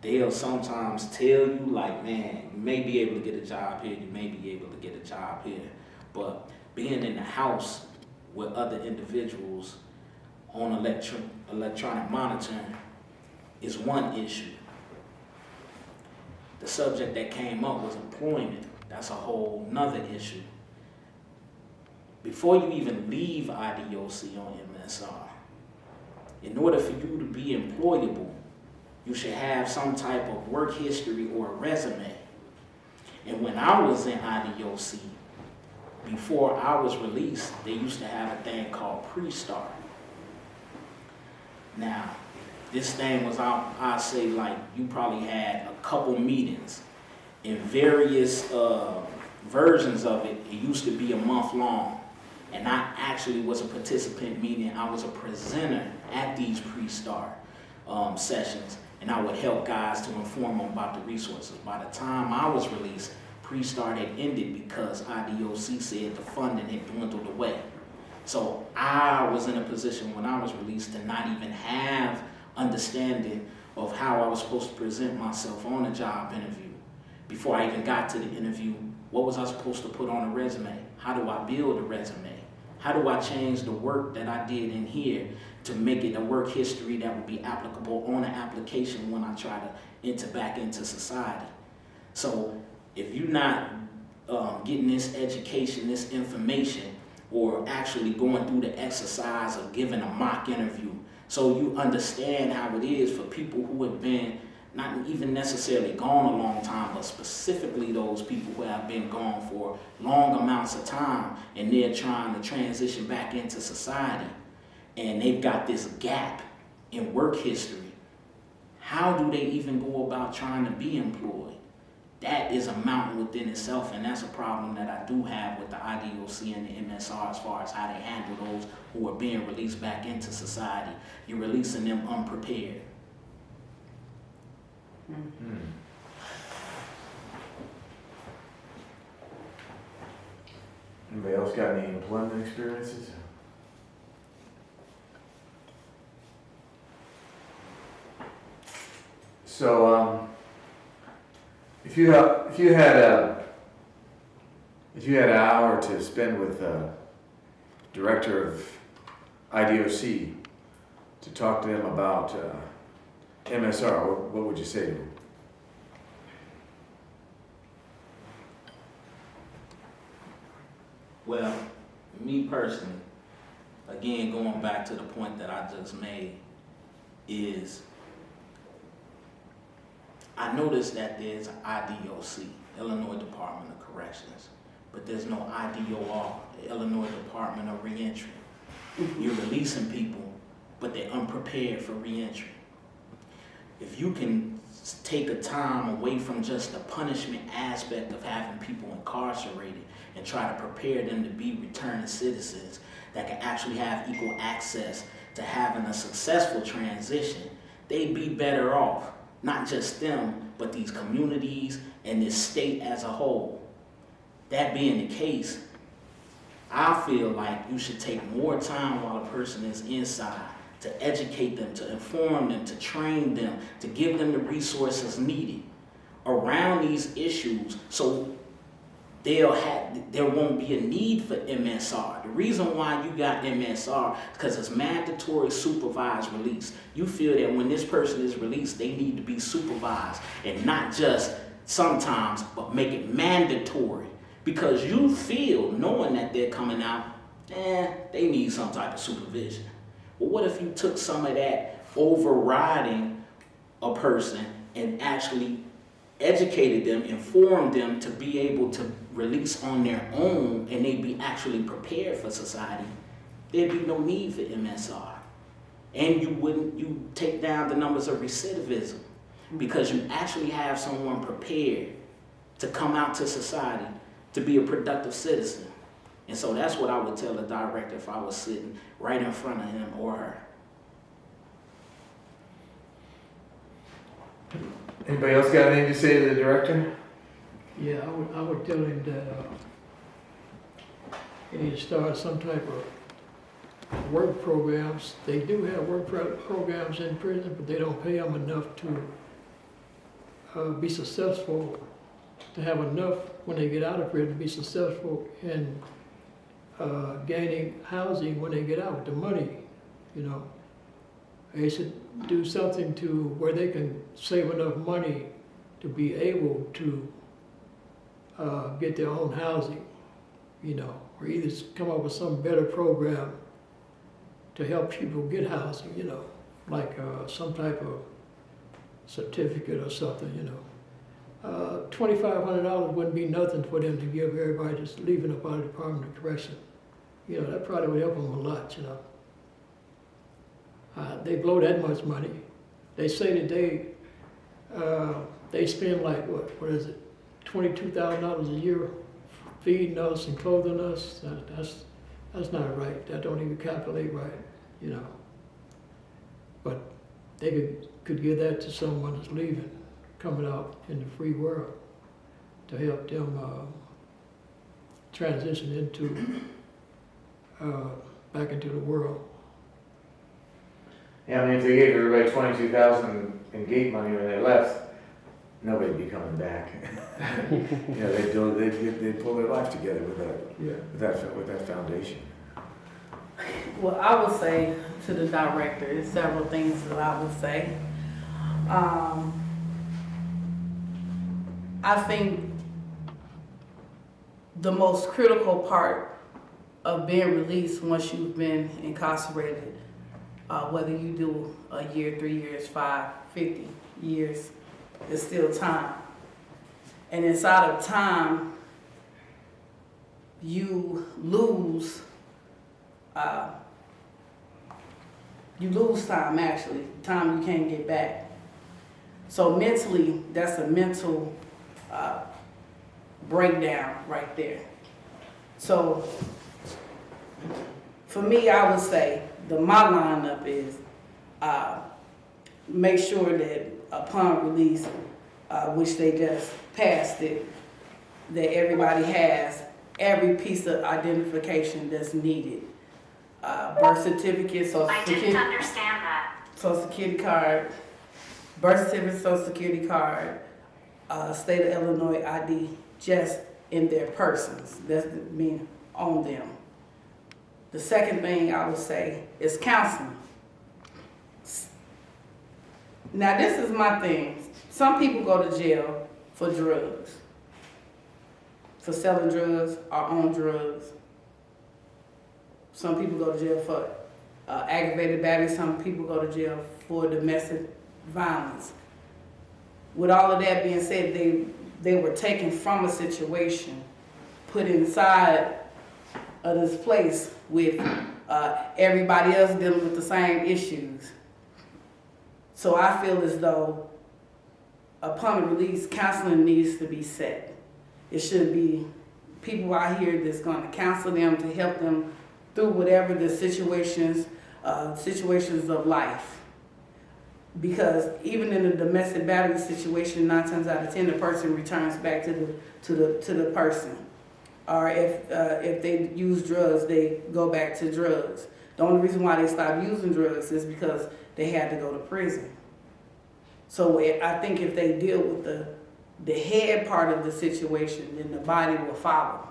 they'll sometimes tell you like, man, you may be able to get a job here, you may be able to get a job here. But being in the house with other individuals on electronic monitoring is one issue. The subject that came up was employment. That's a whole nother issue. Before you even leave IDOC on MSR, in order for you to be employable, you should have some type of work history or a resume. And when I was in IDOC, before I was released, they used to have a thing called pre-start. Now, this thing was out, I say like you probably had a couple meetings. In various versions of it, it used to be a month long. And I actually was a participant, meaning I was a presenter at these pre-start sessions, and I would help guys to inform them about the resources. By the time I was released, pre-start had ended because IDOC said the funding had dwindled away. So I was in a position when I was released to not even have understanding of how I was supposed to present myself on a job interview. Before I even got to the interview, what was I supposed to put on a resume? How do I build a resume? How do I change the work that I did in here to make it a work history that would be applicable on an application when I try to enter back into society? So if you're not getting this education, this information, or actually going through the exercise of giving a mock interview, so you understand how it is for people who have been not even necessarily gone a long time, but specifically those people who have been gone for long amounts of time and they're trying to transition back into society and they've got this gap in work history. how do they even go about trying to be employed? That is a mountain within itself, and that's a problem that I do have with the IDOC and the MSR as far as how they handle those who are being released back into society. You're releasing them unprepared. Anybody else got any employment experiences? So, if you had an hour to spend with the director of IDOC to talk to them about MSR, what would you say to them? Well, me personally, again, going back to the point that I just made, is I noticed that there's IDOC, Illinois Department of Corrections, but there's no IDOR, the Illinois Department of Reentry. You're releasing people, but they're unprepared for reentry. If you can take a time away from just the punishment aspect of having people incarcerated and try to prepare them to be returning citizens that can actually have equal access to having a successful transition, they'd be better off. Not just them, but these communities and this state as a whole. That being the case, I feel like you should take more time while a person is inside to educate them, to inform them, to train them, to give them the resources needed around these issues so there won't be a need for MSR. The reason why you got MSR is because it's mandatory supervised release. You feel that when this person is released, they need to be supervised and not just sometimes, but make it mandatory. Because you feel, knowing that they're coming out, they need some type of supervision. But what if you took some of that overriding a person and actually educated them, informed them to be able to release on their own, and they'd be actually prepared for society? There'd be no need for MSR. And you take down the numbers of recidivism because you actually have someone prepared to come out to society to be a productive citizen. And so that's what I would tell the director if I was sitting right in front of him or her. Anybody else got anything to say to the director? Yeah, I would tell him that he needs to start some type of work programs. They do have work programs in prison, but they don't pay them enough to be successful, to have enough when they get out of prison to be successful in gaining housing when they get out with the money, you know. They should do something to where they can save enough money to be able to get their own housing, you know, or either come up with some better program to help people get housing, you know, like some type of certificate or something, you know. $2,500 wouldn't be nothing for them to give everybody just leaving up out of the Department of Correction. You know, that probably would help them a lot, you know. They blow that much money. They say that they spend like, what is it, $22,000 a year feeding us and clothing us. That's not right. That don't even calculate right, you know. But they could give that to someone that's leaving, coming out in the free world, to help them transition into back into the world. Yeah, I mean, if they gave everybody $22,000 in gate money when they left, nobody'd be coming back. You know, they'd pull their life together with that foundation. Well, I would say to the director, there's several things that I would say. I think the most critical part of being released once you've been incarcerated, whether you do a year, 3 years, 5, 50 years, is still time. And inside of time, you lose time actually, time you can't get back. So mentally, that's a mental breakdown right there. So for me, I would say my lineup is make sure that upon release, which they just passed it, that everybody has every piece of identification that's needed. Birth certificate, social security. I didn't understand that. Social security card, birth certificate, social security card, state of Illinois ID, just in their persons. That's mean on them. The second thing I would say is counseling. Now this is my thing. Some people go to jail for drugs, for selling drugs or on drugs. Some people go to jail for aggravated battery. Some people go to jail for domestic violence. With all of that being said, they were taken from a situation, put inside of this place with everybody else dealing with the same issues. So I feel as though upon release, counseling needs to be set. It should be people out here that's going to counsel them to help them through whatever the situations of life. Because even in a domestic battery situation, 9 times out of 10, the person returns back to the person. Or if they use drugs, they go back to drugs. The only reason why they stopped using drugs is because they had to go to prison. So I think if they deal with the head part of the situation, then the body will follow.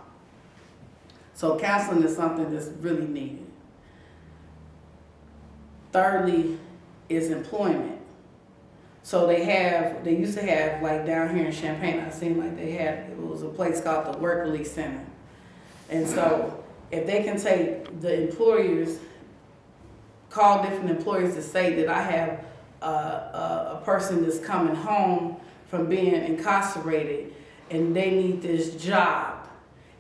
So counseling is something that's really needed. Thirdly is employment. So they used to have, like down here in Champaign, I seen like it was a place called the Work Release Center. And so if they can take the employers, call different employers to say that I have a person that's coming home from being incarcerated and they need this job.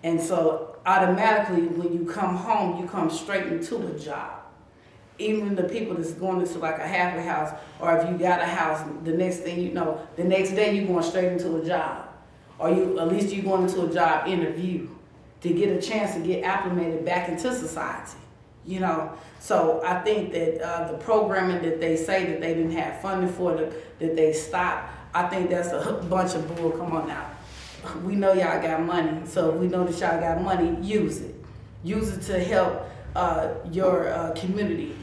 And so automatically when you come home, you come straight into a job. Even the people that's going into like a halfway house, or if you got a house, the next thing you know, the next day you're going straight into a job. Or at least you're going into a job interview to get a chance to get acclimated back into society. You know, so I think that the programming that they say that they didn't have funding for, that they stopped, I think that's a bunch of bull. Come on now. We know y'all got money, so if we know that y'all got money, use it. Use it to help your community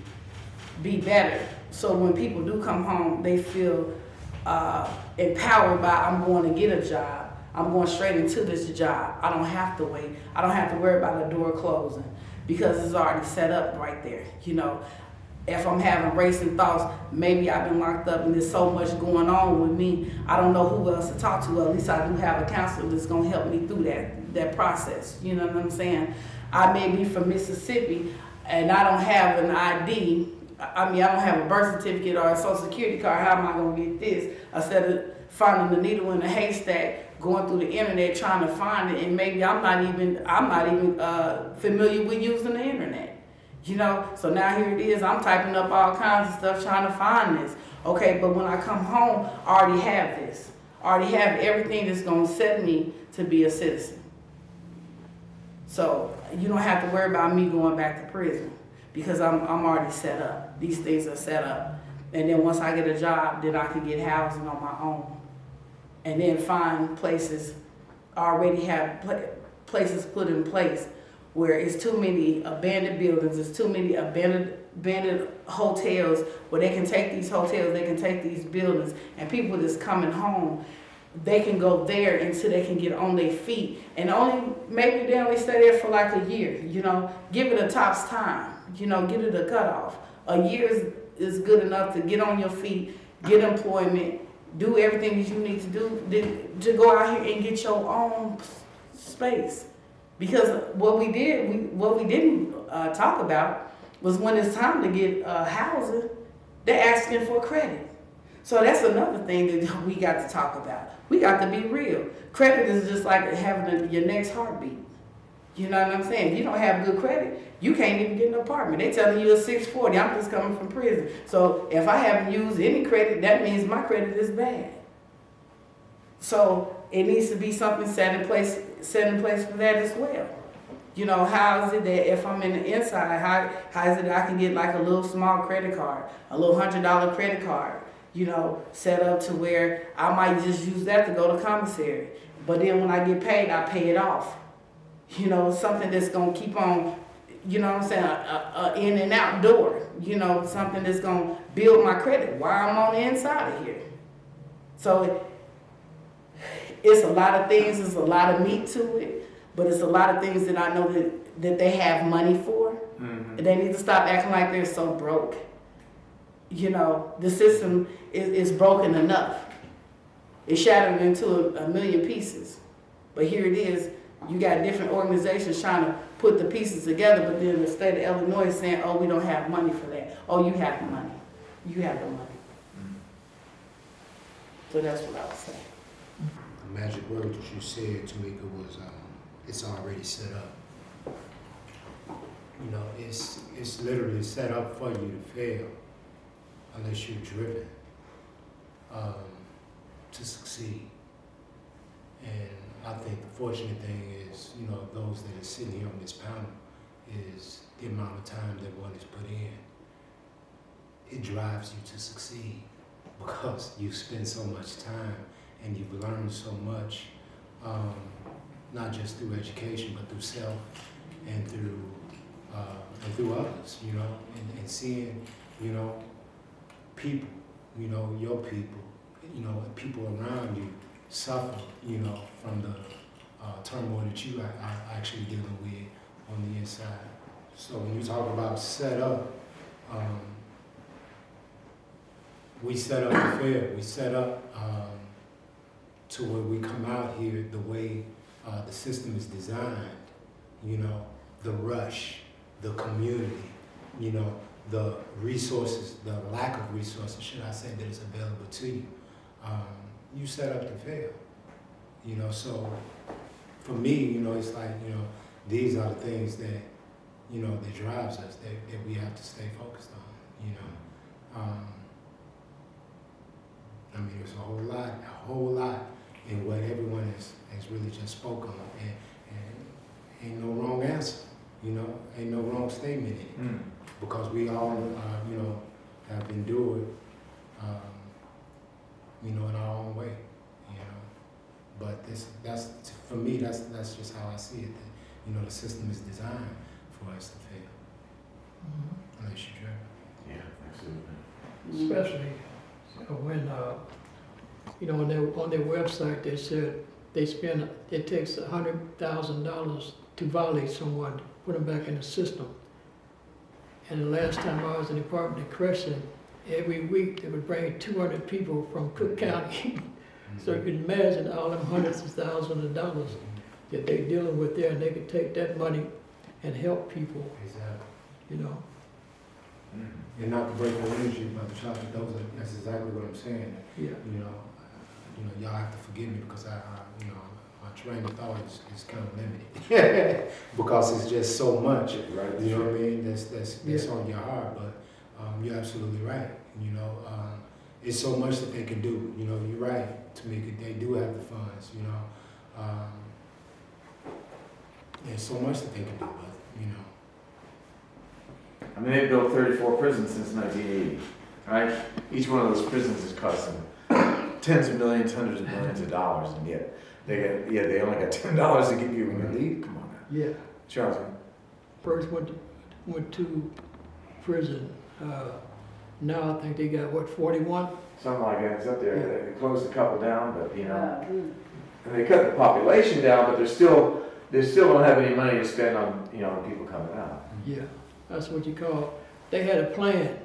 be better. So when people do come home, they feel empowered by, I'm going to get a job. I'm going straight into this job. I don't have to wait. I don't have to worry about the door closing because it's already set up right there. You know, if I'm having racing thoughts, maybe I've been locked up and there's so much going on with me, I don't know who else to talk to. At least I do have a counselor that's going to help me through that process. You know what I'm saying? I may be from Mississippi and I don't have an ID. I don't have a birth certificate or a social security card. How am I going to get this? Instead of finding the needle in the haystack, going through the internet trying to find it, and maybe I'm not even familiar with using the internet. You know, so now here it is. I'm typing up all kinds of stuff trying to find this. Okay, but when I come home, I already have this. I already have everything that's going to set me to be a citizen. So you don't have to worry about me going back to prison because I'm already set up. These things are set up. And then once I get a job, then I can get housing on my own. And then find places, already have places put in place where it's too many abandoned buildings, it's too many abandoned hotels where they can take these hotels, they can take these buildings, and people that's coming home, they can go there until they can get on their feet. And maybe they only stay there for like a year, you know, give it a top's time, you know, give it a cutoff. A year is good enough to get on your feet, get employment, do everything that you need to do to go out here and get your own space. Because what we didn't talk about was when it's time to get housing, they're asking for credit. So that's another thing that we got to talk about. We got to be real. Credit is just like having your next heartbeat. You know what I'm saying? If you don't have good credit, you can't even get an apartment. They telling you a 640. I'm just coming from prison. So if I haven't used any credit, that means my credit is bad. So it needs to be something set in place for that as well. You know, how is it that if I'm in the inside, how is it that I can get like a little small credit card, a little $100 credit card, you know, set up to where I might just use that to go to commissary. But then when I get paid, I pay it off. You know, something that's gonna keep on, you know what I'm saying, a in and out door. You know, something that's gonna build my credit while I'm on the inside of here. So it's a lot of things, it's a lot of meat to it, but it's a lot of things that I know that they have money for. Mm-hmm. They need to stop acting like they're so broke. You know, the system is broken enough. It's shattered into a million pieces. But here it is, you got different organizations trying to put the pieces together, but then the state of Illinois is saying, oh, we don't have money for that. Oh, you have the money. You have the money. Mm-hmm. So that's what I was saying. The magic word that you said, Tamika, was it's already set up. You know, it's literally set up for you to fail unless you're driven to succeed. And I think the fortunate thing is, you know, those that are sitting here on this panel is the amount of time that one is put in. It drives you to succeed because you spend so much time and you've learned so much, not just through education, but through self and through others, you know, and seeing, you know, people, you know, your people, you know, people around you suffer, you know, from the turmoil that you are actually dealing with on the inside. So when you talk about set up, we set up to fail. We set up to where we come out here the way the system is designed, you know, the rush, the community, you know, the resources, the lack of resources, should I say, that is available to you. You set up to fail, you know, so for me, you know, it's like, you know, these are the things that, you know, that drives us, that we have to stay focused on, you know. I mean, there's a whole lot in what everyone has really just spoken on, and ain't no wrong answer, you know, ain't no wrong statement in it, because we all, you know, have endured, you know, in our own way, you know. But that's for me, that's just how I see it. That, you know, the system is designed for us to fail, unless you're driven. Yeah, absolutely. Especially when, you know, on their website they said it takes $100,000 to violate someone, to put them back in the system. And the last time I was in the Department of Correction, every week they would bring 200 people from Cook County. So you can imagine all them hundreds of thousands of dollars that they're dealing with there, and they could take that money and help people. Exactly. You know. And not to break the energy about the chocolate, that's exactly what I'm saying. Yeah. You know, y'all have to forgive me because you know, my train of thought is kind of limited because it's just so much. Right. You know what I mean? That's on your heart, but you're absolutely right. You know, it's so much that they can do. You know, you're right, Tamika. They do have the funds. You know, there's so much that they can do, but you know. I mean, they've built 34 prisons since 1980, right? Each one of those prisons is costing tens of millions, hundreds of millions of dollars, and yet they only got $10 to give you when you leave. Come on now. Yeah. Charles. First went to prison. Now I think they got, what, 41? Something like that. It's up there. Yeah. They closed a couple down, but you know, and they cut the population down, but they still don't have any money to spend on, you know, people coming out. Yeah, that's what you call. They had a plan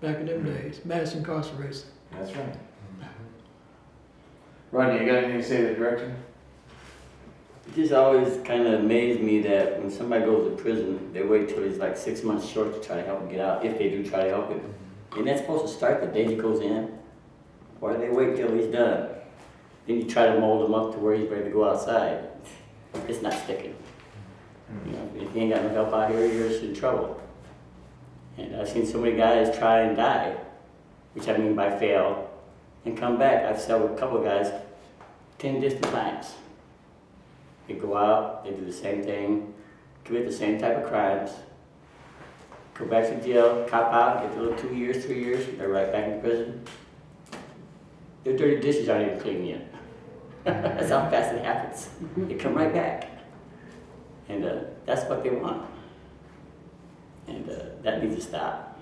back in them days, mass incarceration. That's right. Rodney, you got anything to say to the director? It just always kind of amazed me that when somebody goes to prison, they wait till he's like 6 months short to try to help him get out, if they do try to help him. And that's supposed to start the day he goes in, or do they wait till he's done? Then you try to mold him up to where he's ready to go outside. It's not sticking. You know, if you ain't got no help out here, you're just in trouble. And I've seen so many guys try and die, which I mean by fail, and come back. I've said with a couple of guys 10 different times. They go out, they do the same thing, commit the same type of crimes, go back to jail, cop out, get a little 2 years, 3 years, they're right back in prison. Their dirty dishes aren't even clean yet. That's how fast it happens. They come right back. And that's what they want. And that needs to stop.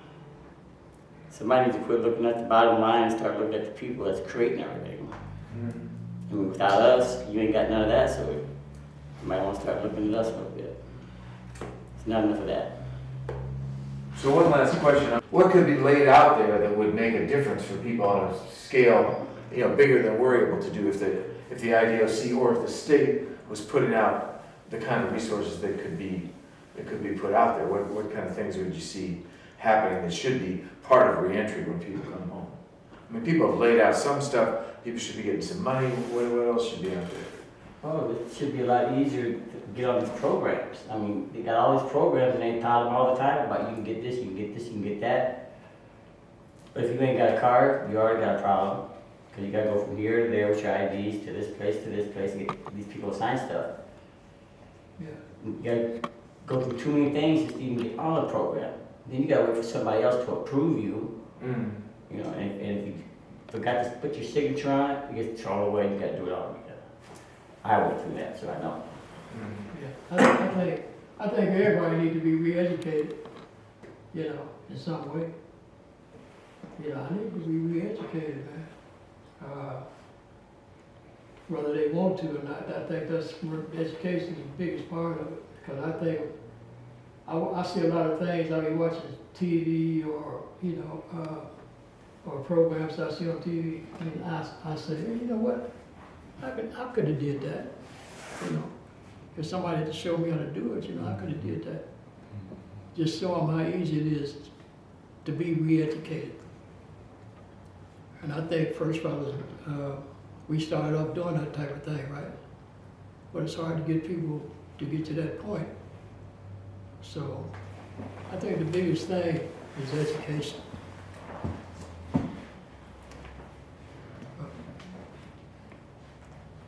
Somebody needs to quit looking at the bottom line and start looking at the people that's creating everything. I mean, without us, you ain't got none of that, so you might want to start looking at us a little bit. It's not enough of that. So one last question. What could be laid out there that would make a difference for people on a scale, bigger than we're able to do if the IDOC or if the state was putting out the kind of resources that could be put out there? What kind of things would you see happening that should be part of reentry when people come home? I mean, people have laid out some stuff. People should be getting some money. What else should be out there? Oh, it should be a lot easier to get on these programs. I mean, they got all these programs and they tell them all the time about you can get this, you can get this, you can get that. But if you ain't got a card, you already got a problem. Because you gotta go from here to there with your IDs to this place, and get these people to sign stuff. Yeah. You gotta go through too many things just to even get on the program. Then you gotta wait for somebody else to approve you. You know, and if you forgot to put your signature on it, it gets thrown away, you gotta do it all again. I went through that, so I know. Yeah. I think everybody needs to be re-educated, in some way. I need to be re-educated, man. Whether they want to or not, I think education is the biggest part of it. Because I think, I see a lot of things, I mean, watching TV or, or programs I see on TV, and I say, hey, you know what, I could have did that, If somebody had to show me how to do it, I could have did that. Just show them how easy it is to be re-educated. And I think FirstFollower, we started off doing that type of thing, right? But it's hard to get people to get to that point. So I think the biggest thing is education.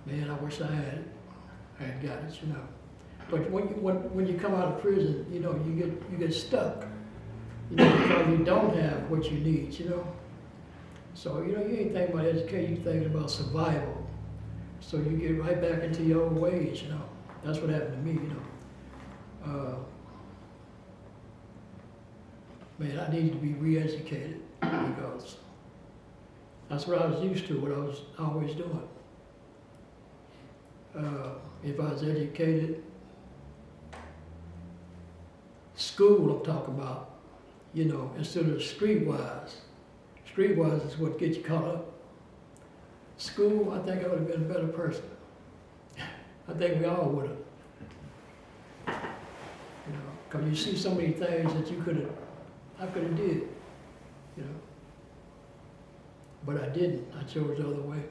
Man, I wish I had got it, But when you come out of prison, you get stuck, because you don't have what you need, So, you ain't thinking about education, you're thinking about survival. So you get right back into your old ways, That's what happened to me, Man, I needed to be re-educated because that's what I was used to, what I was always doing. If I was educated, school I'm talking about, instead of streetwise. Streetwise is what gets you caught up. School, I think I would have been a better person. I think we all would have. Because you see so many things that I could have did, But I didn't. I chose the other way.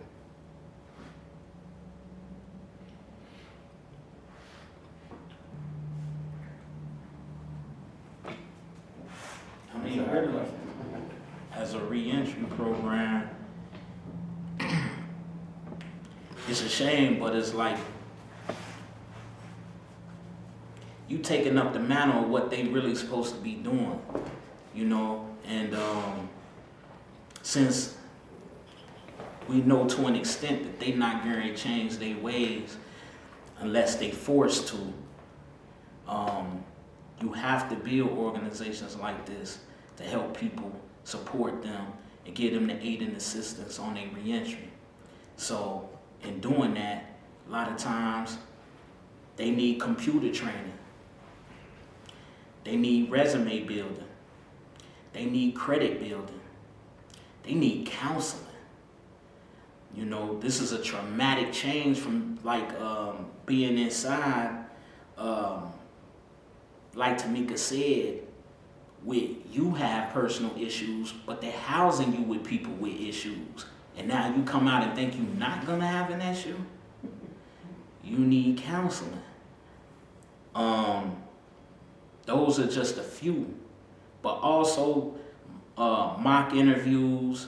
I mean, really, as a reentry program, it's a shame, but it's like you taking up the mantle of what they really supposed to be doing, and since we know to an extent that they not going to change their ways unless they forced to, you have to build organizations like this to help people, support them, and give them the aid and assistance on their reentry. So in doing that, a lot of times they need computer training. They need resume building. They need credit building. They need counseling. This is a traumatic change from being inside, like Tamika said, you have personal issues, but they're housing you with people with issues. And now you come out and think you're not gonna have an issue? You need counseling. Those are just a few. But also mock interviews,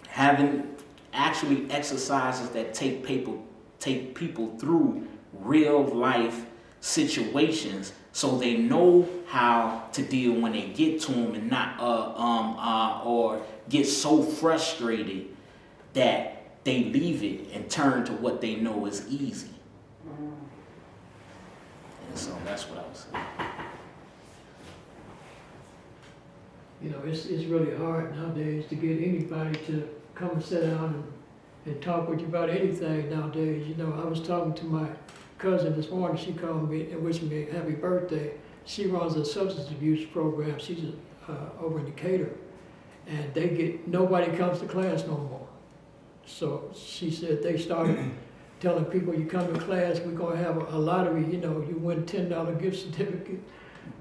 having actually exercises that take people through real life situations so they know how to deal when they get to them and not or get so frustrated that they leave it and turn to what they know is easy. And so that's what I was saying. You know, it's really hard nowadays to get anybody to come and sit down and talk with you about anything nowadays. You know, I was talking to my cousin this morning. She called me and wished me a happy birthday. She runs a substance abuse program. She's over in Decatur. And nobody comes to class no more. So she said they started telling people, you come to class, we're gonna have a lottery, you know, you win $10 gift certificate.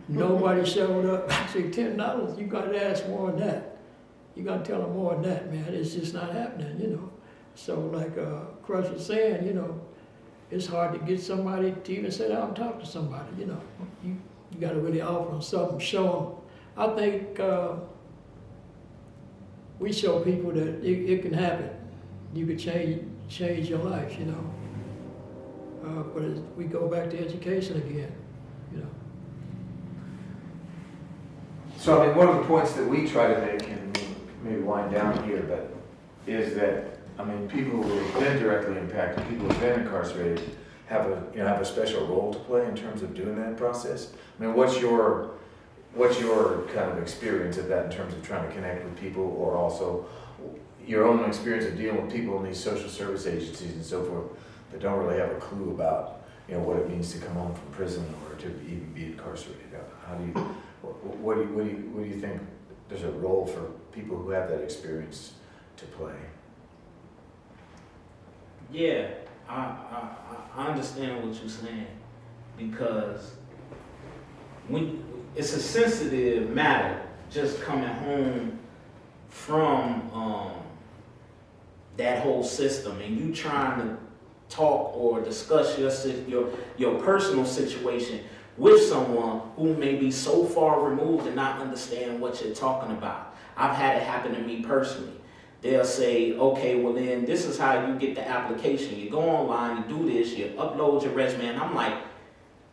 Nobody showed up. I said, $10, you gotta ask more than that. You gotta tell them more than that, man. It's just not happening, you know. So like Crush was saying, you know, it's hard to get somebody to even sit down and talk to somebody, you know. You gotta really offer them something, show them. I think we show people that it can happen. You could change your life, you know. But we go back to education again, you know. So, I mean, one of the points that we try to make, and maybe wind down here, but is that, I mean, people who have been directly impacted, people who have been incarcerated, have a special role to play in terms of doing that process. I mean, what's your kind of experience of that in terms of trying to connect with people, or also your own experience of dealing with people in these social service agencies and so forth that don't really have a clue about, you know, what it means to come home from prison or to even be incarcerated? How do you, what do you think there's a role for people who have that experience to play? Yeah, I understand what you're saying, because it's a sensitive matter just coming home from that whole system, and you trying to talk or discuss your personal situation with someone who may be so far removed and not understand what you're talking about. I've had it happen to me personally. They'll say, okay, well then this is how you get the application. You go online, you do this, you upload your resume, and I'm like,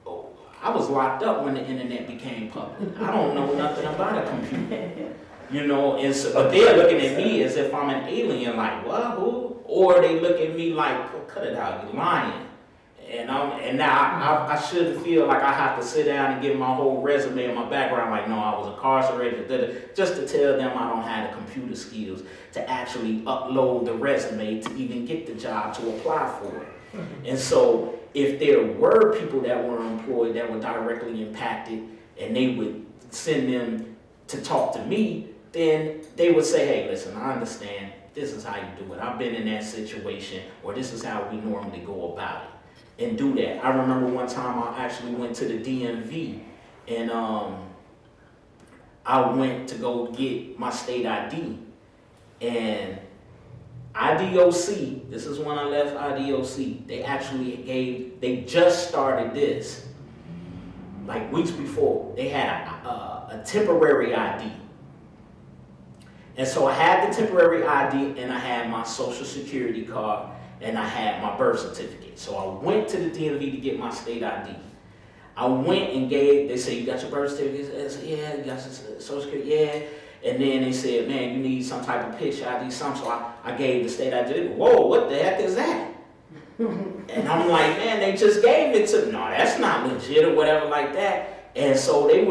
oh, I was locked up when the internet became public. I don't know nothing about a computer. You know, and so, but they're looking at me as if I'm an alien, like, what, who? Or they look at me like, oh, cut it out, you're lying. And now I shouldn't feel like I have to sit down and give my whole resume and my background, like, no, I was incarcerated, just to tell them I don't have the computer skills to actually upload the resume to even get the job to apply for it. And so if there were people that were employed that were directly impacted and they would send them to talk to me, then they would say, hey, listen, I understand. This is how you do it. I've been in that situation, or this is how we normally go about it, and do that. I remember one time I actually went to the DMV, and I went to go get my state ID. And IDOC, this is when I left IDOC, they just started this, like weeks before. They had a temporary ID. And so I had the temporary ID, and I had my social security card, and I had my birth certificate. So I went to the DMV to get my state ID. I went and they said, you got your birth certificate? I said, yeah. You got your social security? Yeah. And then they said, man, you need some type of picture ID, something. So I gave the state ID. Whoa, what the heck is that? And I'm like, man, they just gave it to me. No, that's not legit or whatever like that. And so they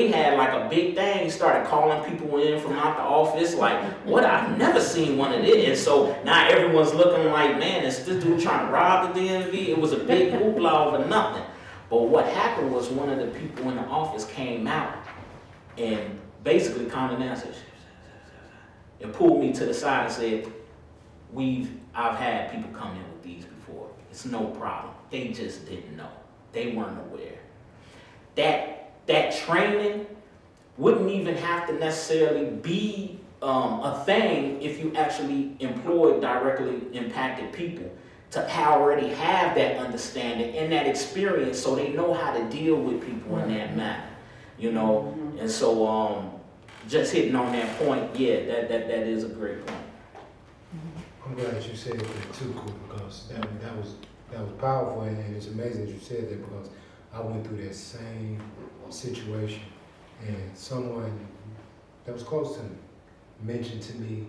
had like a big thing, started calling people in from out the office, like, what, I've never seen one of this. And so now everyone's looking like, man, is this dude trying to rob the DMV? It was a big hoopla over nothing. But what happened was one of the people in the office came out and basically calmed me down and pulled me to the side and said, I've had people come in with these before. It's no problem. They just didn't know. They weren't aware. That training wouldn't even have to necessarily be a thing if you actually employed directly impacted people. already have that understanding and that experience, so they know how to deal with people in that manner, you know. And so just hitting on that point, yeah, that is a great point. I'm glad you said that too, Cool, because that was powerful, and it's amazing that you said that, because I went through that same situation, and someone that was close to me mentioned to me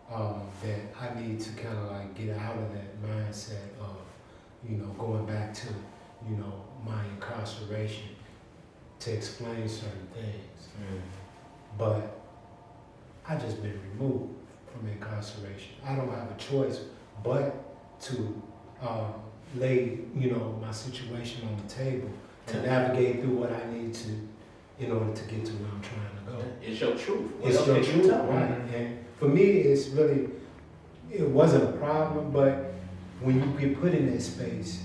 that I need to kind of like get out of that mindset of, you know, going back to, you know, my incarceration to explain certain things. But I just been removed from incarceration. I don't have a choice but to lay, you know, my situation on the table to navigate through what I need to in order to get to where I'm trying to go. It's your truth. It's your truth, right? And for me, it's really, it wasn't a problem, but when you get put in that space,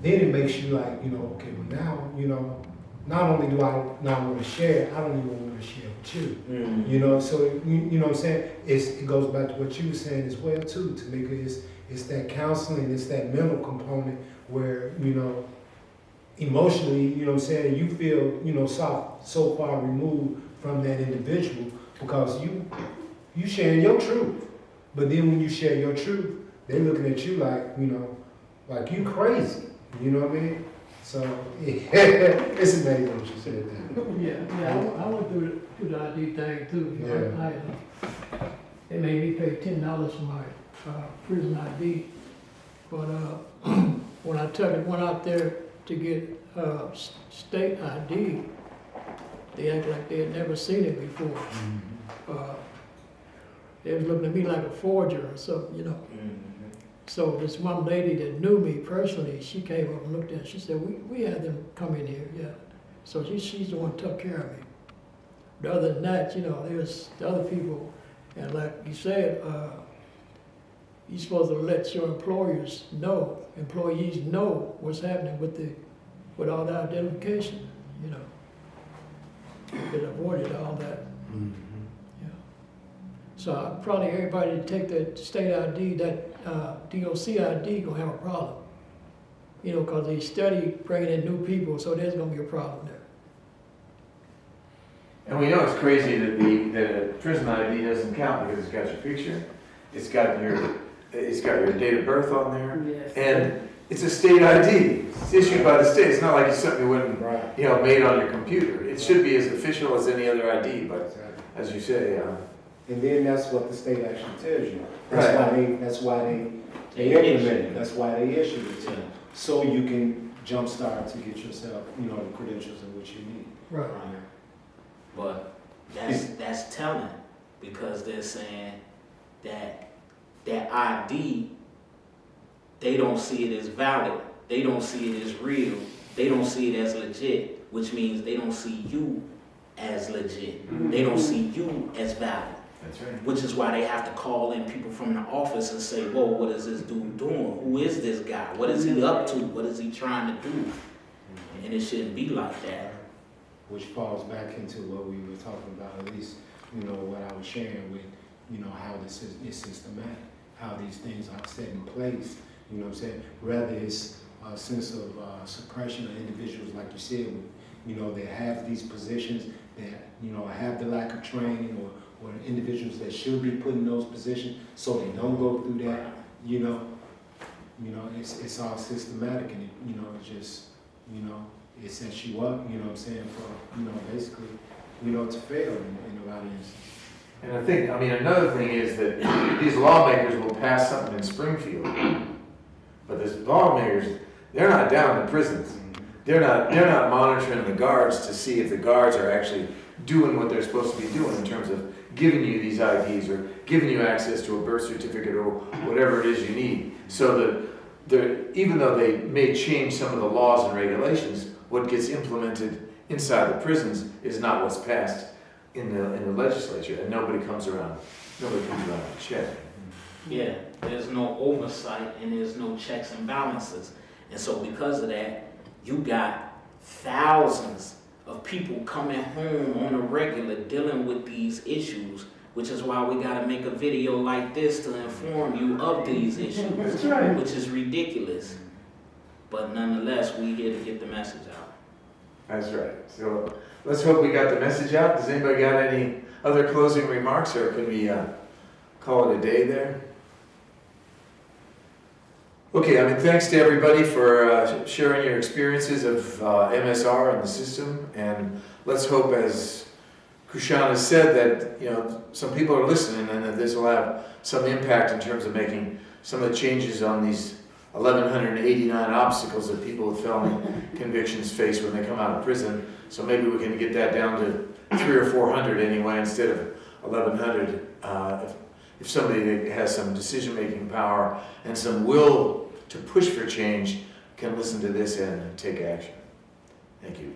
then it makes you like, you know, okay, well now, you know, not only do I not want to share, I don't even want to share with you. You know, so you know what I'm saying? It goes back to what you were saying as well too, Tamika. It's that counseling, it's that mental component where, you know, emotionally, you know what I'm saying, you feel, you know, so far removed from that individual because you sharing your truth. But then when you share your truth, they're looking at you like, you know, like you crazy. You know what I mean? So it's amazing what you said that. Yeah, I went through the ID thing too. Yeah. They made me pay $10 for my prison ID, but when I went out there to get state ID, they act like they had never seen it before. They was looking at me like a forger or something, you know. So this one lady that knew me personally, she came up and looked at it. She said, we had them come in here, yeah. So she's the one who took care of me. But other than that, you know, there's the other people, and like you said, you're supposed to let your employees know what's happening with all the identification, you know. You could avoid all that. So probably everybody that take that state ID, that DOC ID, gonna have a problem. You know, because they study bringing in new people, so there's gonna be a problem there. And we know it's crazy that the prison ID doesn't count because it's got your picture, it's got your date of birth on there, Yes. and it's a state ID. It's issued by the state. It's not like it's something you wouldn't, you know, made on your computer. It should be as official as any other ID, but as you say, And then that's what the state actually tells you. Right. That's why they implement it. That's why they issue it to you. So you can jumpstart to get yourself, you know, the credentials in which you need. Right. But that's telling, because they're saying that ID, they don't see it as valid, they don't see it as real, they don't see it as legit, which means they don't see you as legit. They don't see you as valid. that's right. Which is why they have to call in people from the office and say, whoa, what is this dude doing? Who is this guy? What is he up to? What is he trying to do? And it shouldn't be like that. Which falls back into what we were talking about, at least, you know, what I was sharing with, you know, how this is systematic, how these things are set in place, you know what I'm saying? Rather it's a sense of suppression of individuals, like you said, you know, that have these positions, that, you know, have the lack of training, or individuals that should be put in those positions so they don't go through that, you know, it's all systematic, and it, you know, it just, you know, it sets you up, you know what I'm saying, for, you know, basically, you know, to fail in a lot of instances. And I think, I mean, another thing is that these lawmakers will pass something in Springfield, but these lawmakers, they're not down in prisons. They're not monitoring the guards to see if the guards are actually doing what they're supposed to be doing in terms of giving you these IDs or giving you access to a birth certificate or whatever it is you need. So even though they may change some of the laws and regulations, what gets implemented inside the prisons is not what's passed in the legislature, and nobody comes around to check. Yeah, there's no oversight and there's no checks and balances. And so because of that, you got thousands of people coming home on a regular dealing with these issues which is why we gotta make a video like this to inform you of these issues. That's right. Which is ridiculous. But nonetheless, we here to get the message out. That's right. So let's hope we got the message out. Does anybody got any other closing remarks, or can we call it a day there? Okay, I mean, thanks to everybody for sharing your experiences of MSR and the system, and let's hope, as Kushan has said, that some people are listening and that this will have some impact in terms of making some of the changes on these 1,189 obstacles that people with felony convictions face when they come out of prison. So maybe we can get that down to 300 or 400 anyway, instead of 1,100. If somebody has some decision-making power and some will to push for change can listen to this and take action. Thank you.